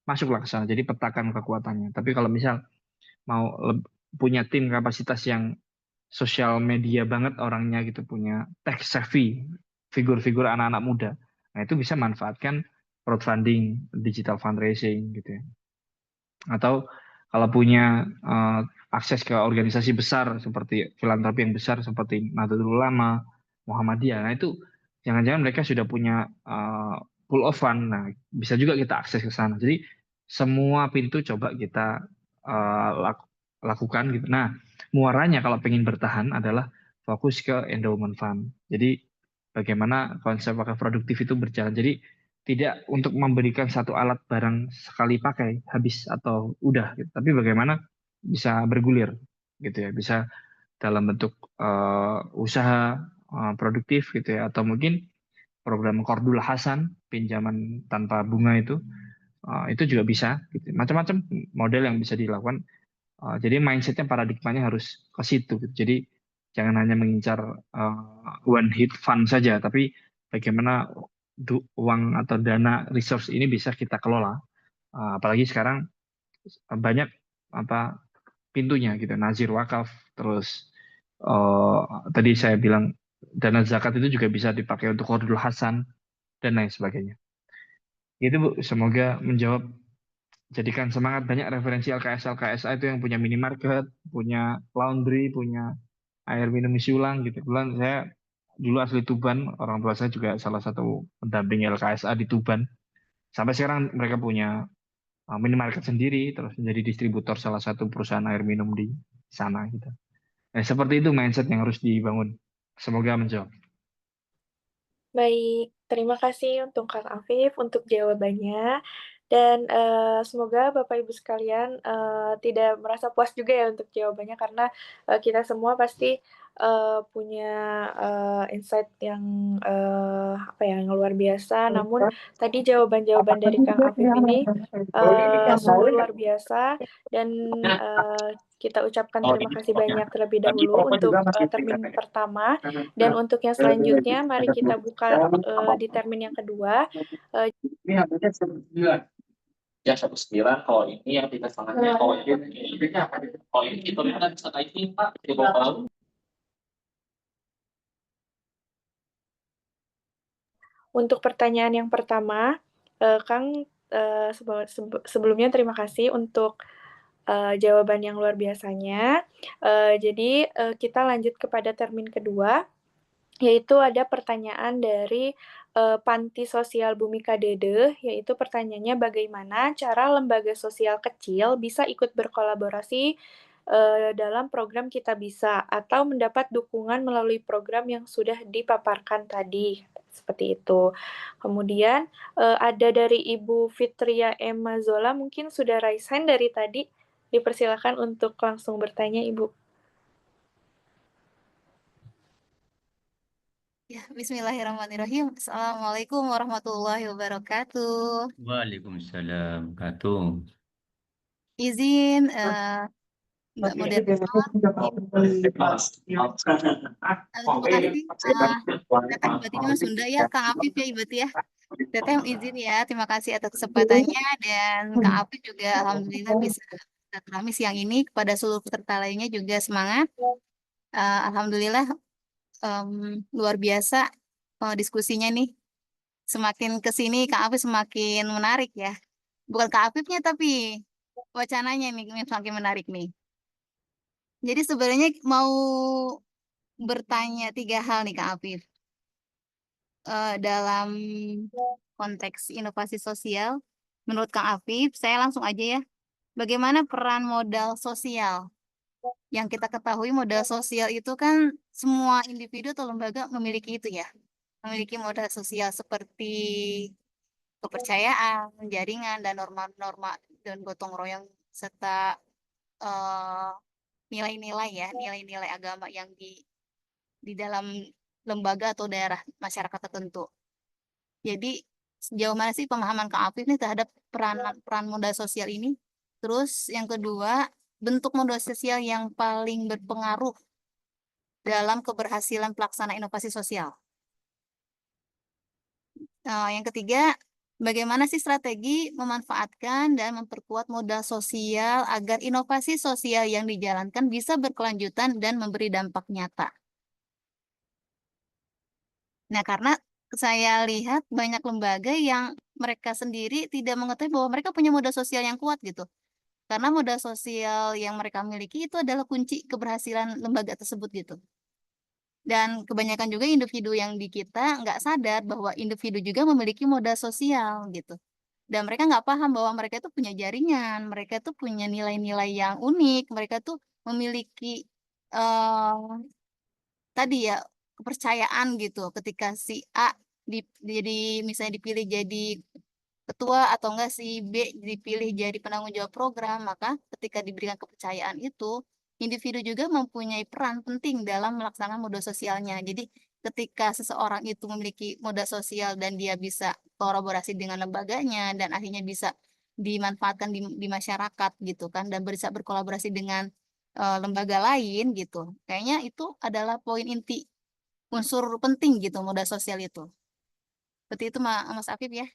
masuklah ke sana. Jadi petakan kekuatannya. Tapi kalau misal mau punya tim kapasitas yang sosial media banget orangnya gitu, punya tech savvy, figur-figur anak-anak muda. Nah, itu bisa manfaatkan crowdfunding, digital fundraising gitu ya. Atau kalau punya akses ke organisasi besar seperti filantropi yang besar seperti Nahdlatul Ulama, Muhammadiyah, nah itu jangan-jangan mereka sudah punya pool of fund. Nah, bisa juga kita akses ke sana. Jadi semua pintu coba kita lakukan gitu. Nah, muaranya kalau pengen bertahan adalah fokus ke endowment fund. Jadi bagaimana konsep wakaf produktif itu berjalan. Jadi tidak untuk memberikan satu alat barang sekali pakai habis atau udah gitu. Tapi bagaimana bisa bergulir gitu ya, bisa dalam bentuk usaha produktif gitu ya, atau mungkin program Qardul Hasan, pinjaman tanpa bunga itu juga bisa gitu. Macam-macam model yang bisa dilakukan. Jadi mindsetnya, paradigmanya harus ke situ gitu. Jadi jangan hanya mengincar one hit fund saja, tapi bagaimana uang atau dana resource ini bisa kita kelola. Apalagi sekarang banyak apa pintunya gitu, nazir wakaf, terus tadi saya bilang dana zakat itu juga bisa dipakai untuk Qardul Hasan dan lain sebagainya. Itu Bu, semoga menjawab. Jadikan semangat, banyak referensi LKS LKSA itu yang punya minimarket, punya laundry, punya air minum isi ulang gitu. Kebetulan saya dulu asli Tuban, orang tua saya juga salah satu pendamping LKSA di Tuban. Sampai sekarang mereka punya minimarket sendiri, terus menjadi distributor salah satu perusahaan air minum di sana gitu. Nah, seperti itu mindset yang harus dibangun. Semoga menjawab. Baik, terima kasih untuk Kang Afif untuk jawabannya. Dan semoga Bapak Ibu sekalian tidak merasa puas juga ya untuk jawabannya karena kita semua pasti punya insight yang apa ya, yang luar biasa. Namun tadi jawaban-jawaban dari Kang Afif ini sungguh luar biasa dan kita ucapkan terima kasih banyak terlebih dahulu untuk termin pertama. Dan untuk yang selanjutnya, mari kita buka di termin yang kedua. Ini harganya 1,9. Ya 1,9. Kalau ini yang 3,5-nya, kalau ini itu kan setelah ini Pak di bawah. Untuk pertanyaan yang pertama, Kang, sebelumnya terima kasih untuk jawaban yang luar biasanya. Jadi kita lanjut kepada termin kedua, yaitu ada pertanyaan dari Panti Sosial Bumi Kadede, yaitu pertanyaannya bagaimana cara lembaga sosial kecil bisa ikut berkolaborasi dalam program Kita Bisa atau mendapat dukungan melalui program yang sudah dipaparkan tadi. Seperti itu. Kemudian ada dari Ibu Fitria Emma Zola, mungkin sudah raise hand dari tadi. Dipersilakan untuk langsung bertanya, Ibu. Ya, bismillahirrahmanirrahim. Assalamualaikum warahmatullahi wabarakatuh. Waalaikumsalam wabarakatuh. Izin Mbak moderator, terima kasih. Teteh berarti ini Sunda ya, Kang Afif ya Ibu ya. Teteh izin ya, terima kasih atas kesempatannya dan Kang Afif juga alhamdulillah bisa silaturahmi siang ini kepada seluruh peserta lainnya juga semangat. Alhamdulillah luar biasa diskusinya nih. Semakin kesini Kak Afif semakin menarik ya. Bukan Kak Afifnya tapi wacananya nih semakin menarik nih. Jadi sebenarnya mau bertanya 3 hal nih Kak Afif. Dalam konteks inovasi sosial, menurut Kang Afif, saya langsung aja ya. Bagaimana peran modal sosial? Yang kita ketahui modal sosial itu kan semua individu atau lembaga memiliki itu ya. Memiliki modal sosial seperti kepercayaan, jaringan, dan norma-norma dan gotong royong serta nilai-nilai ya, nilai-nilai agama yang di dalam lembaga atau daerah masyarakat tertentu. Jadi sejauh mana sih pemahaman Kak Afif nih terhadap peran modal sosial ini? Terus yang kedua, bentuk modal sosial yang paling berpengaruh dalam keberhasilan pelaksanaan inovasi sosial. Yang ketiga, Bagaimana sih strategi memanfaatkan dan memperkuat modal sosial agar inovasi sosial yang dijalankan bisa berkelanjutan dan memberi dampak nyata? Nah, karena saya lihat banyak lembaga yang mereka sendiri tidak mengetahui bahwa mereka punya modal sosial yang kuat gitu. Karena modal sosial yang mereka miliki itu adalah kunci keberhasilan lembaga tersebut gitu. Dan kebanyakan juga individu yang di kita nggak sadar bahwa individu juga memiliki modal sosial gitu. Dan mereka nggak paham bahwa mereka itu punya jaringan, mereka itu punya nilai-nilai yang unik, mereka tuh memiliki tadi ya kepercayaan gitu ketika si A jadi misalnya dipilih jadi ketua atau enggak si B dipilih jadi penanggung jawab program, maka ketika diberikan kepercayaan itu, individu juga mempunyai peran penting dalam melaksanakan modal sosialnya. Jadi ketika seseorang itu memiliki modal sosial dan dia bisa kolaborasi dengan lembaganya dan akhirnya bisa dimanfaatkan di masyarakat gitu kan dan bisa berkolaborasi dengan lembaga lain gitu. Kayaknya itu adalah poin inti unsur penting gitu modal sosial itu. Seperti itu Mas Afif ya.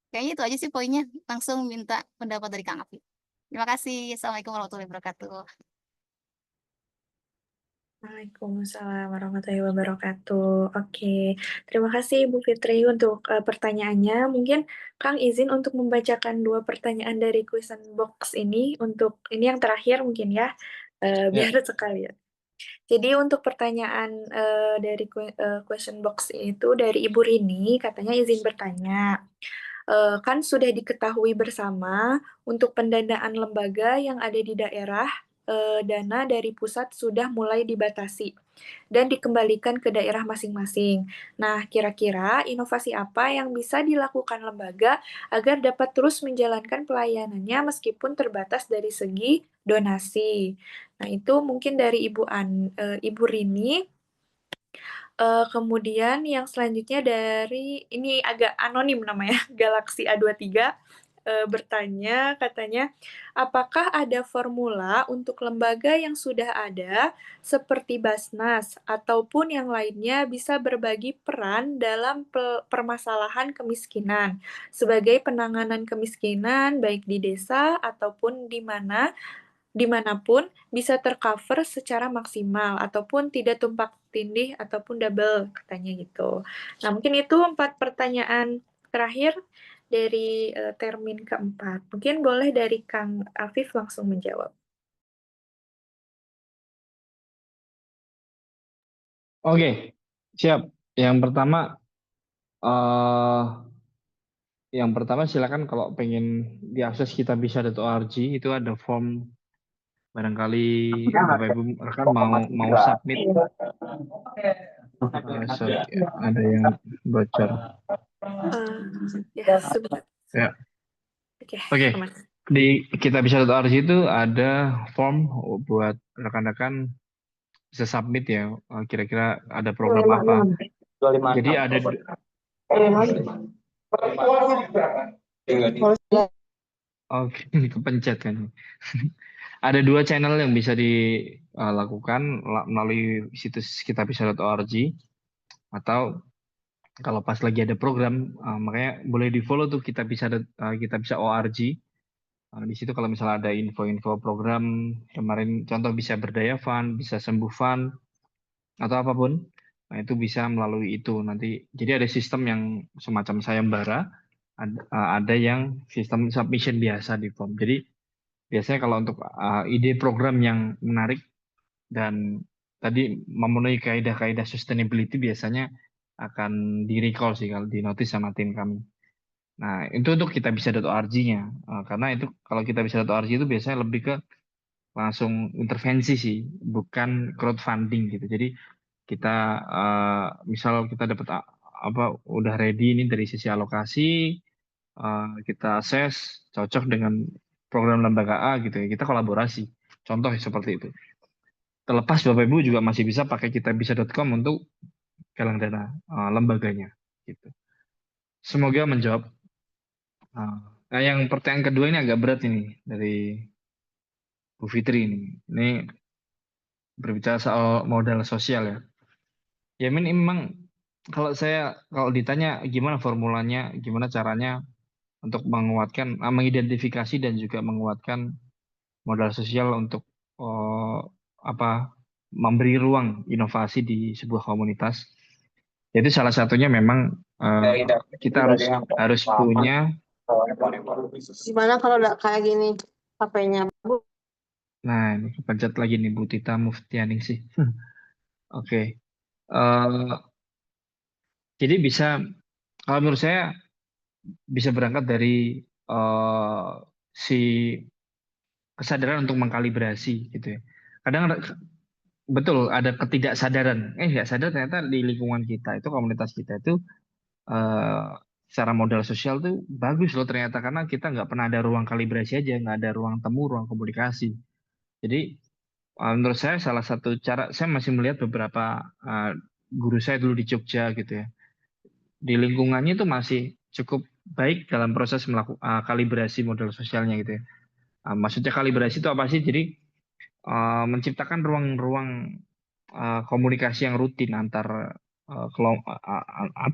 Kayaknya itu aja sih poinnya. Langsung minta pendapat dari Kang Afif. Terima kasih. Assalamualaikum warahmatullahi wabarakatuh. Waalaikumsalam warahmatullahi wabarakatuh. Oke, terima kasih Ibu Fitri untuk pertanyaannya. Mungkin Kang izin untuk membacakan dua pertanyaan dari question box ini untuk ini yang terakhir mungkin ya, Ya. biar sekalian. Jadi untuk pertanyaan dari question box itu dari Ibu Rini, katanya izin bertanya. Kan sudah diketahui bersama untuk pendanaan lembaga yang ada di daerah, dana dari pusat sudah mulai dibatasi dan dikembalikan ke daerah masing-masing. Nah, kira-kira inovasi apa yang bisa dilakukan lembaga agar dapat terus menjalankan pelayanannya meskipun terbatas dari segi donasi? Nah, itu mungkin dari Ibu Rini. Kemudian yang selanjutnya dari ini agak anonim namanya, Galaxy A23 bertanya katanya, apakah ada formula untuk lembaga yang sudah ada seperti Basnas ataupun yang lainnya bisa berbagi peran dalam permasalahan kemiskinan sebagai penanganan kemiskinan baik di desa ataupun dimanapun bisa tercover secara maksimal ataupun tidak tumpang tindih ataupun double katanya gitu. Nah mungkin itu 4 pertanyaan terakhir dari termin keempat. Mungkin boleh dari Kang Afif langsung menjawab. Oke, siap. eh yang pertama silakan kalau pengen diakses kitabisa.org itu ada form, barangkali Bapak Ibu rekan mau submit. Sorry, ada yang bocor. Ya, sebentar. Ya. Oke, Oke. Di kitabisa.org itu ada form buat rekan-rekan bisa submit ya, kira-kira ada program apa. Jadi ada oke, kepencet kan. Ada 2 channel yang bisa dilakukan melalui situs kitabisa.org atau kalau pas lagi ada program, makanya boleh di follow tuh kitabisa.org. Di situ kalau misalnya ada info-info program kemarin, contoh bisa berdaya fund, bisa sembuh fund, atau apapun, nah itu bisa melalui itu nanti. Jadi ada sistem yang semacam sayembara, ada yang sistem submission biasa di form. Jadi biasanya kalau untuk ide program yang menarik dan tadi memenuhi kaidah-kaidah sustainability biasanya akan di-recall sih kalau di notice sama tim kami. Nah, itu untuk kitabisa.org-nya. Karena itu kalau kitabisa.org itu biasanya lebih ke langsung intervensi sih, bukan crowdfunding gitu. Jadi kita misal kita dapat udah ready ini dari sisi alokasi, kita assess cocok dengan program lembaga A gitu ya, kita kolaborasi. Contoh seperti itu. Terlepas Bapak Ibu juga masih bisa pakai kitabisa.com untuk galang dana lembaganya gitu. Semoga menjawab. Nah, yang pertanyaan kedua ini agak berat ini dari Bu Fitri ini. Ini berbicara soal modal sosial ya. Ya memang kalau ditanya gimana formulanya, gimana caranya, untuk menguatkan, mengidentifikasi dan juga menguatkan modal sosial untuk eh, apa memberi ruang inovasi di sebuah komunitas. Jadi salah satunya memang kita harus punya. Gimana kalau nggak kayak gini HP-nya? Bu? Nah, ini kepencet lagi nih Bu Tita Muftianing sih. Oke. Eh, jadi bisa, kalau menurut saya bisa berangkat dari si kesadaran untuk mengkalibrasi gitu ya. Kadang betul ada ketidaksadaran. Nggak sadar ternyata di lingkungan kita itu, komunitas kita itu eh, secara modal sosial tuh bagus loh ternyata, karena kita nggak pernah ada ruang kalibrasi aja, nggak ada ruang temu, ruang komunikasi. Jadi menurut saya salah satu cara, saya masih melihat beberapa guru saya dulu di Jogja gitu ya, di lingkungannya itu masih cukup baik dalam proses melakukan kalibrasi modal sosialnya gitu ya. Maksudnya kalibrasi itu apa sih? Jadi menciptakan ruang-ruang komunikasi yang rutin antar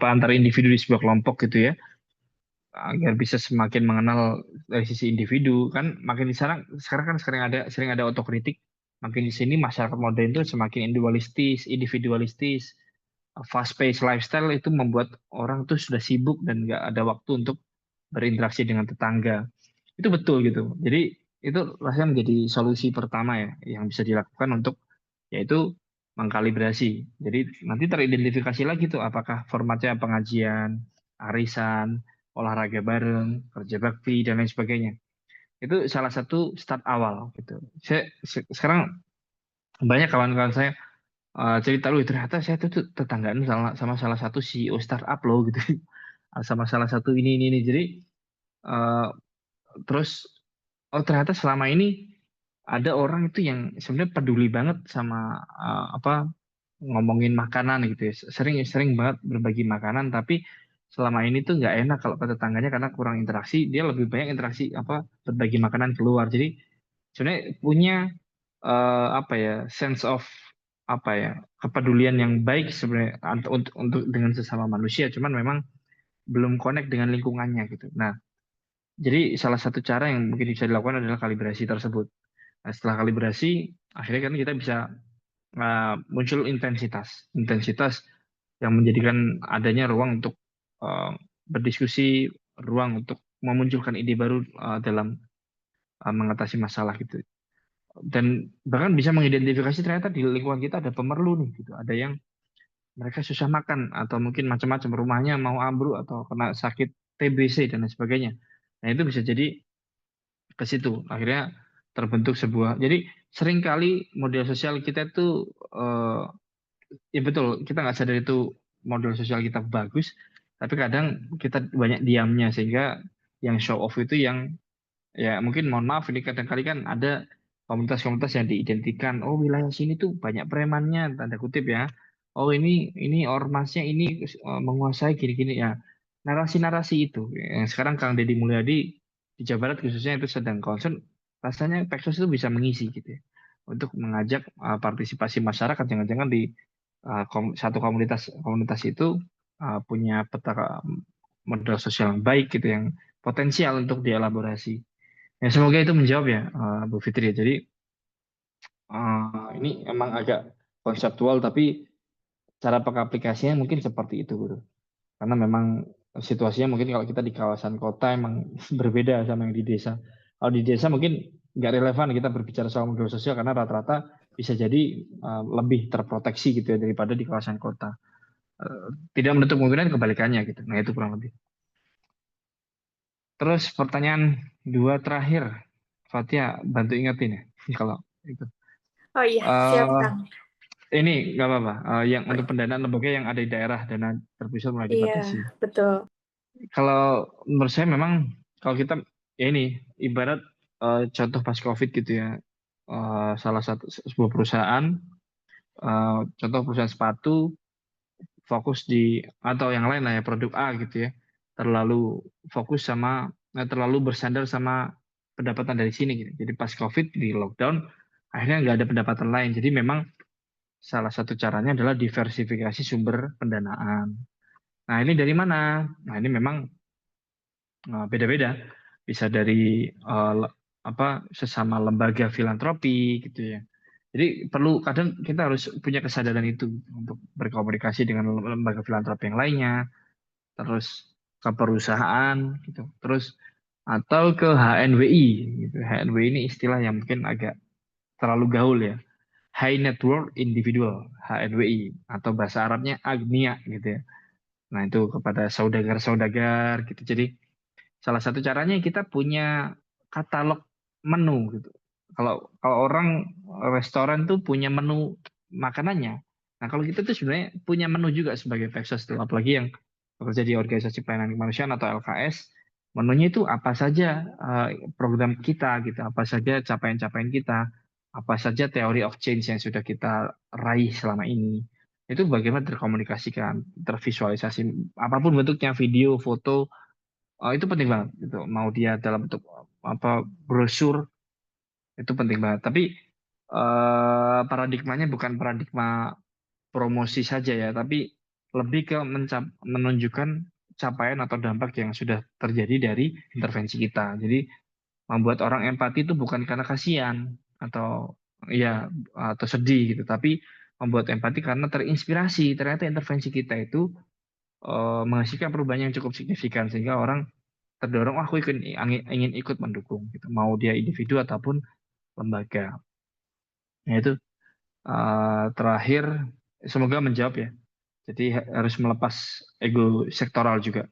antar individu di sebuah kelompok gitu ya, agar bisa semakin mengenal dari sisi individu. Kan makin di sana sekarang kan sering ada otokritik, makin di sini masyarakat modern itu semakin individualistis, fast paced lifestyle itu membuat orang tuh sudah sibuk dan nggak ada waktu untuk berinteraksi dengan tetangga. Itu betul gitu. Jadi itu rasanya menjadi solusi pertama ya yang bisa dilakukan untuk, yaitu mengkalibrasi. Jadi nanti teridentifikasi lagi tuh apakah formatnya pengajian, arisan, olahraga bareng, kerja bakti dan lain sebagainya. Itu salah satu start awal gitu. Sekarang banyak kawan-kawan saya cerita, lu ternyata saya tuh tetanggaan sama salah satu CEO startup loh gitu. Sama salah satu ini. Jadi eh, terus ternyata selama ini ada orang itu yang sebenarnya peduli banget sama ngomongin makanan gitu ya. Sering banget berbagi makanan, tapi selama ini tuh nggak enak kalau ke tetangganya karena kurang interaksi. Dia lebih banyak interaksi berbagi makanan keluar. Jadi sebenarnya punya sense of kepedulian yang baik sebenarnya untuk dengan sesama manusia. Cuman memang belum connect dengan lingkungannya gitu. Nah, jadi salah satu cara yang mungkin bisa dilakukan adalah kalibrasi tersebut. Nah, setelah kalibrasi, akhirnya kan kita bisa muncul intensitas yang menjadikan adanya ruang untuk berdiskusi, ruang untuk memunculkan ide baru dalam mengatasi masalah gitu. Dan bahkan bisa mengidentifikasi ternyata di lingkungan kita ada pemerlu nih gitu. Ada yang mereka susah makan atau mungkin macam-macam, rumahnya mau ambruk atau kena sakit TBC dan lain sebagainya. Nah, itu bisa jadi ke situ. Akhirnya terbentuk sebuah. Jadi seringkali model sosial kita itu ya betul, kita nggak sadar itu model sosial kita bagus, tapi kadang kita banyak diamnya sehingga yang show off itu yang, ya mungkin mohon maaf ini kadang-kali kan ada komunitas-komunitas yang diidentikan, oh wilayah sini tuh banyak premannya, tanda kutip ya. Oh ini ormasnya ini menguasai gini-gini ya. Narasi-narasi itu yang sekarang Kang Deddy Mulyadi di Jawa Barat khususnya itu sedang concern, rasanya Peksos itu bisa mengisi gitu ya. Untuk mengajak partisipasi masyarakat, jangan-jangan di satu komunitas itu punya peta modal sosial yang baik gitu, yang potensial untuk dielaborasi. Ya, semoga itu menjawab ya, Bu Fitri. Jadi ini emang agak konseptual, tapi cara pengaplikasinya mungkin seperti itu, gitu. Karena memang situasinya mungkin kalau kita di kawasan kota emang berbeda sama yang di desa. Kalau di desa mungkin nggak relevan kita berbicara soal modal sosial karena rata-rata bisa jadi lebih terproteksi gitu ya daripada di kawasan kota. Tidak menutup kemungkinan kebalikannya gitu. Nah itu kurang lebih. Terus pertanyaan dua terakhir, Fatia bantu ingetin ya kalau itu. Oh iya, siap Eh, Kang. ini nggak apa-apa. Yang untuk pendanaan lembaga yang ada di daerah, dana terpusat mulai Iya, dibatasi. betul. Kalau menurut saya memang kalau kita ya ini ibarat contoh pas COVID gitu ya. Salah satu sebuah perusahaan, contoh perusahaan sepatu fokus di atau yang lain lah ya produk A gitu ya. Terlalu fokus sama terlalu bersandar sama pendapatan dari sini gitu. Jadi pas COVID di lockdown akhirnya nggak ada pendapatan lain. Jadi memang salah satu caranya adalah diversifikasi sumber pendanaan. Nah, ini dari mana? Nah, ini memang beda-beda, bisa dari sesama lembaga filantropi gitu ya. Jadi perlu kadang kita harus punya kesadaran itu untuk berkomunikasi dengan lembaga filantropi yang lainnya, terus ke perusahaan gitu, terus atau ke HNWI gitu. HNWI ini istilah yang mungkin agak terlalu gaul ya. High Net Worth Individual, HNWI, atau bahasa Arabnya AGNIA gitu ya. Nah, itu kepada saudagar-saudagar gitu. Jadi salah satu caranya kita punya katalog menu gitu. Kalau kalau orang restoran tuh punya menu makanannya. Nah, kalau kita tuh sebenarnya punya menu juga sebagai Pexos tuh, apalagi yang bekerja di organisasi pelayanan kemanusiaan atau LKS, menunya itu apa saja program kita gitu, apa saja capaian-capaian kita, apa saja teori of change yang sudah kita raih selama ini. Itu bagaimana terkomunikasikan, tervisualisasi apapun bentuknya, video, foto. Oh, itu penting banget gitu. Mau dia dalam bentuk brosur itu penting banget. Tapi paradigmanya bukan paradigma promosi saja ya, tapi lebih ke menunjukkan capaian atau dampak yang sudah terjadi dari intervensi kita. Jadi membuat orang empati itu bukan karena kasihan atau ya atau sedih gitu, tapi membuat empati karena terinspirasi. Ternyata intervensi kita itu menghasilkan perubahan yang cukup signifikan sehingga orang terdorong, aku ingin ikut mendukung gitu, mau dia individu ataupun lembaga. Nah itu terakhir, semoga menjawab ya. Jadi harus melepas ego sektoral juga.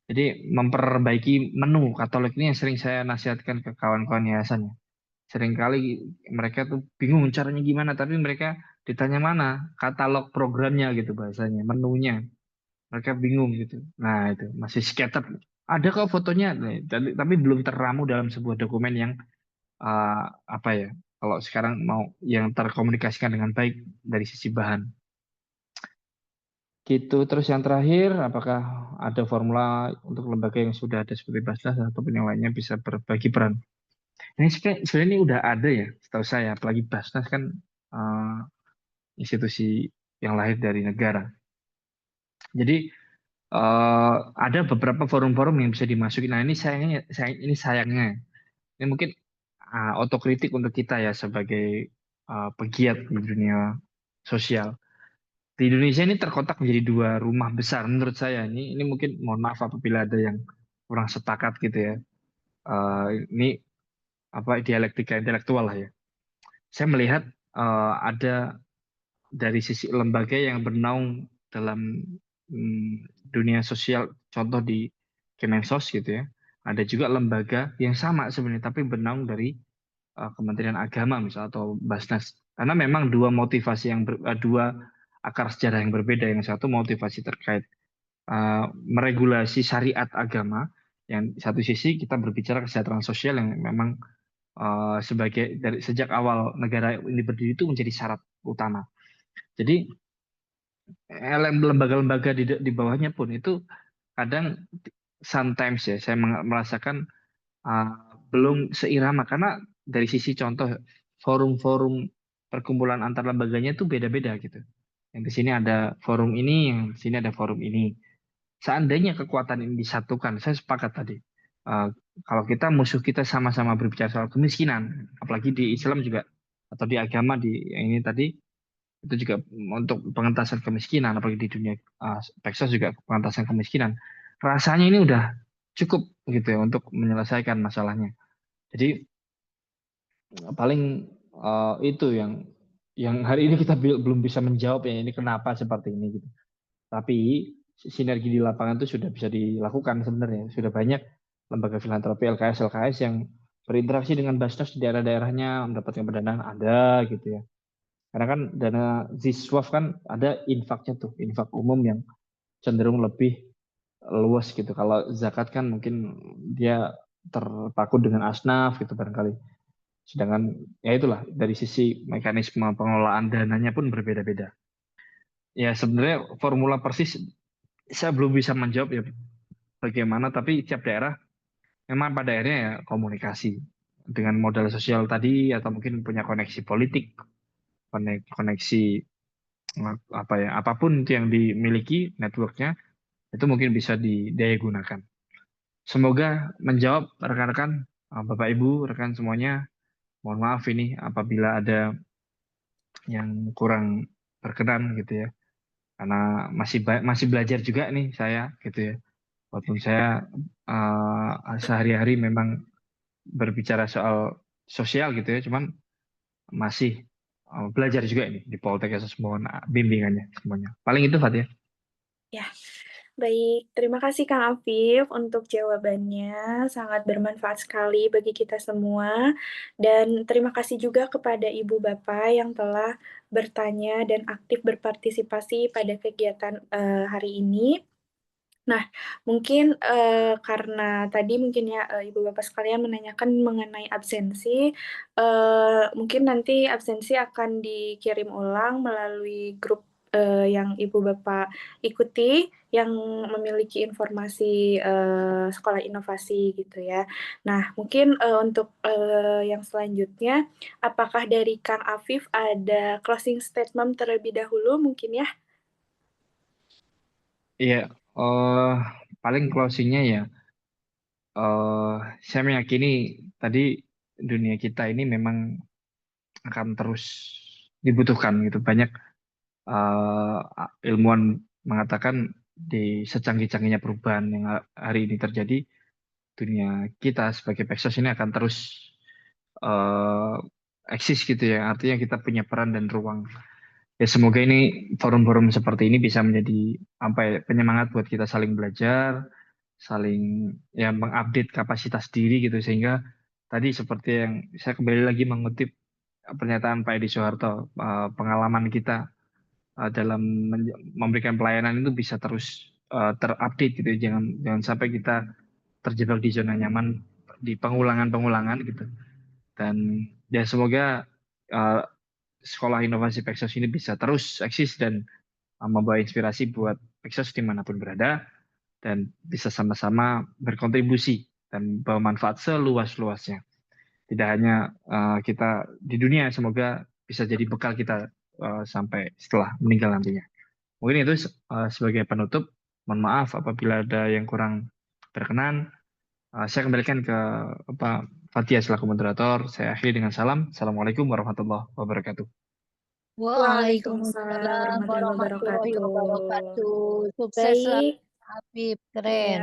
Jadi memperbaiki menu katalog ini yang sering saya nasihatkan ke kawan-kawan yayasannya. Seringkali mereka tuh bingung caranya gimana, tapi mereka ditanya mana katalog programnya gitu bahasanya, menunya. Mereka bingung gitu. Nah itu masih scattered. Ada kok fotonya, tapi belum teramu dalam sebuah dokumen yang apa ya? Kalau sekarang mau yang terkomunikasikan dengan baik dari sisi bahan. Gitu. Terus yang terakhir, apakah ada formula untuk lembaga yang sudah ada seperti Basnas ataupun yang lainnya bisa berbagi peran? Ini sebenarnya ini udah ada ya, setahu saya. Apalagi Basnas kan institusi yang lahir dari negara. Jadi ada beberapa forum-forum yang bisa dimasuki. Nah ini sayangnya, ini mungkin otokritik untuk kita ya sebagai pegiat di dunia sosial. Di Indonesia ini terkotak menjadi dua rumah besar menurut saya. Ini mungkin mohon maaf apabila ada yang kurang sepakat gitu ya. Ini dialektika intelektual lah ya. Saya melihat ada dari sisi lembaga yang bernaung dalam dunia sosial, contoh di Kemensos gitu ya. Ada juga lembaga yang sama sebenarnya, tapi bernaung dari Kementerian Agama misalnya atau Basnas. Karena memang dua motivasi dua akar sejarah yang berbeda. Yang satu motivasi terkait meregulasi syariat agama. Yang satu sisi kita berbicara kesejahteraan sosial yang memang sebagai dari sejak awal negara ini berdiri itu menjadi syarat utama. Jadi lembaga-lembaga di bawahnya pun itu kadang sometimes ya saya merasakan belum seirama karena dari sisi contoh forum-forum perkumpulan antar lembaganya itu beda-beda gitu. Yang di sini ada forum ini, yang di sini ada forum ini. Seandainya kekuatan ini disatukan, saya sepakat tadi. Kalau kita musuh kita sama-sama berbicara soal kemiskinan, apalagi di Islam juga atau di agama yang ini tadi itu juga untuk pengentasan kemiskinan, apalagi di dunia Pexos juga pengentasan kemiskinan. Rasanya ini udah cukup gitu ya untuk menyelesaikan masalahnya. Jadi paling itu yang hari ini kita belum bisa menjawab ya ini kenapa seperti ini gitu. Tapi sinergi di lapangan itu sudah bisa dilakukan sebenarnya. Sudah banyak lembaga filantropi LKS yang berinteraksi dengan Basnas di daerah-daerahnya mendapatkan pendanaan ada gitu ya. Karena kan dana Ziswaf kan ada infaknya tuh, infak umum yang cenderung lebih luas gitu. Kalau zakat kan mungkin dia terpaku dengan asnaf gitu barangkali. Sedangkan ya itulah dari sisi mekanisme pengelolaan dananya pun berbeda-beda. Ya sebenarnya formula persis saya belum bisa menjawab ya bagaimana, tapi tiap daerah memang pada akhirnya ya komunikasi dengan modal sosial tadi atau mungkin punya koneksi politik, koneksi apa ya apapun itu yang dimiliki networknya itu mungkin bisa didaya gunakan. semoga menjawab rekan-rekan, Bapak Ibu, rekan semuanya. Mohon maaf ini apabila ada yang kurang berkenan gitu ya. Karena masih belajar juga nih saya gitu ya. Walaupun saya sehari-hari memang berbicara soal sosial gitu ya, cuman masih belajar juga ini di Poltek ya. Mohon bimbingannya semuanya. Paling itu Fatia. Ya, baik. Terima kasih Kang Afif untuk jawabannya. Sangat bermanfaat sekali bagi kita semua. Dan terima kasih juga kepada Ibu Bapak yang telah bertanya dan aktif berpartisipasi pada kegiatan hari ini. Nah, mungkin karena tadi mungkin ya Ibu Bapak sekalian menanyakan mengenai absensi, mungkin nanti absensi akan dikirim ulang melalui grup yang Ibu Bapak ikuti yang memiliki informasi sekolah inovasi gitu ya. Nah, mungkin untuk yang selanjutnya, apakah dari Kang Afif ada closing statement terlebih dahulu mungkin ya? Iya, paling closingnya ya, saya meyakini tadi dunia kita ini memang akan terus dibutuhkan gitu. Banyak ilmuwan mengatakan di secanggih-canggihnya perubahan yang hari ini terjadi, dunia kita sebagai Pexos ini akan terus uh, eksis gitu ya. Artinya kita punya peran dan ruang. Ya semoga ini forum-forum seperti ini bisa menjadi apa ya, penyemangat buat kita saling belajar, saling ya mengupdate kapasitas diri gitu sehingga tadi seperti yang saya kembali lagi mengutip pernyataan Pak Edi Soeharto, pengalaman kita dalam memberikan pelayanan itu bisa terus terupdate gitu ya. Jangan sampai kita terjebak di zona nyaman di pengulangan-pengulangan gitu. Dan ya semoga uh, sekolah inovasi Pexos ini bisa terus eksis dan membawa inspirasi buat Pexos dimanapun berada dan bisa sama-sama berkontribusi dan bawa manfaat seluas-luasnya. Tidak hanya kita di dunia, semoga bisa jadi bekal kita sampai setelah meninggal nantinya. Mungkin itu sebagai penutup. Mohon maaf apabila ada yang kurang berkenan. Saya kembalikan ke Pak Fatia selaku moderator. Saya akhiri dengan salam. Assalamualaikum warahmatullahi wabarakatuh. Waalaikumsalam Waalaikumsalam warahmatullahi warahmatullahi wabarakatuh. wabarakatuh. Sukses selalu, Baik, Habib. ya, Keren.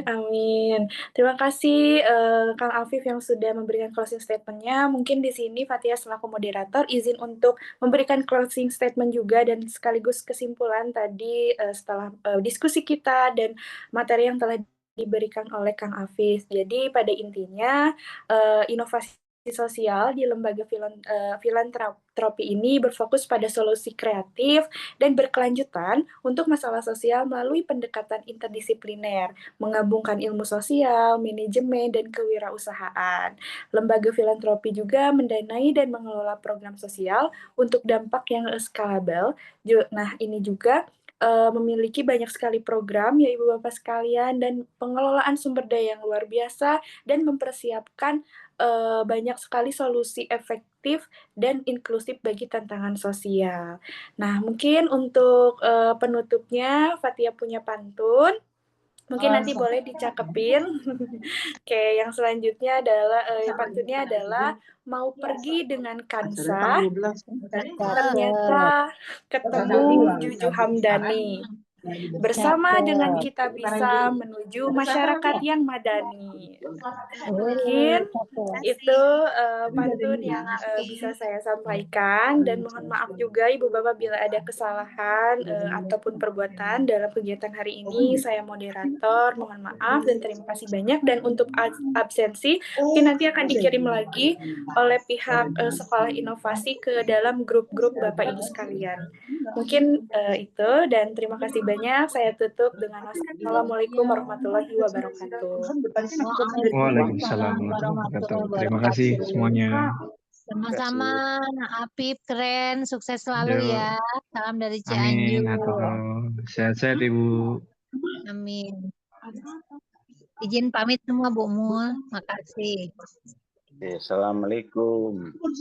amin. Terima kasih Kang Afif yang sudah memberikan closing statement-nya. Mungkin di sini Fatia selaku moderator izin untuk memberikan closing statement juga dan sekaligus kesimpulan tadi setelah diskusi kita dan materi yang telah diberikan oleh Kang Afif. Jadi pada intinya inovasi sosial di lembaga filantropi ini berfokus pada solusi kreatif dan berkelanjutan untuk masalah sosial melalui pendekatan interdisipliner, menggabungkan ilmu sosial, manajemen, dan kewirausahaan. Lembaga filantropi juga mendanai dan mengelola program sosial untuk dampak yang scalable. Nah, ini juga memiliki banyak sekali program ya Ibu Bapak sekalian dan pengelolaan sumber daya yang luar biasa dan mempersiapkan banyak sekali solusi efektif dan inklusif bagi tantangan sosial. Nah, mungkin untuk penutupnya Fatia punya pantun. Mungkin nanti boleh dicakepin. Oke, yang selanjutnya adalah pantunnya adalah mau pergi dengan Kansa, ternyata ketemu Juju Hamdani. Bersama dengan kita bisa menuju masyarakat yang madani. Mungkin itu pantun yang bisa saya sampaikan dan mohon maaf juga Ibu Bapak bila ada kesalahan ataupun perbuatan dalam kegiatan hari ini. Saya moderator, mohon maaf dan terima kasih banyak. Dan untuk absensi mungkin nanti akan dikirim lagi oleh pihak Sekolah Inovasi ke dalam grup-grup Bapak Ibu sekalian. Mungkin itu dan terima kasih banyak. Saya tutup dengan wassalamualaikum warahmatullahi wabarakatuh. Waalaikumsalam warahmatullahi wabarakatuh. Terima kasih semuanya. Sama-sama, Nak Apip, keren. Sukses selalu Yo. ya. Salam dari Amin. Cianjur. Sehat-sehat Ibu. Amin. Izin pamit semua Bu Mul. Makasih. Assalamualaikum.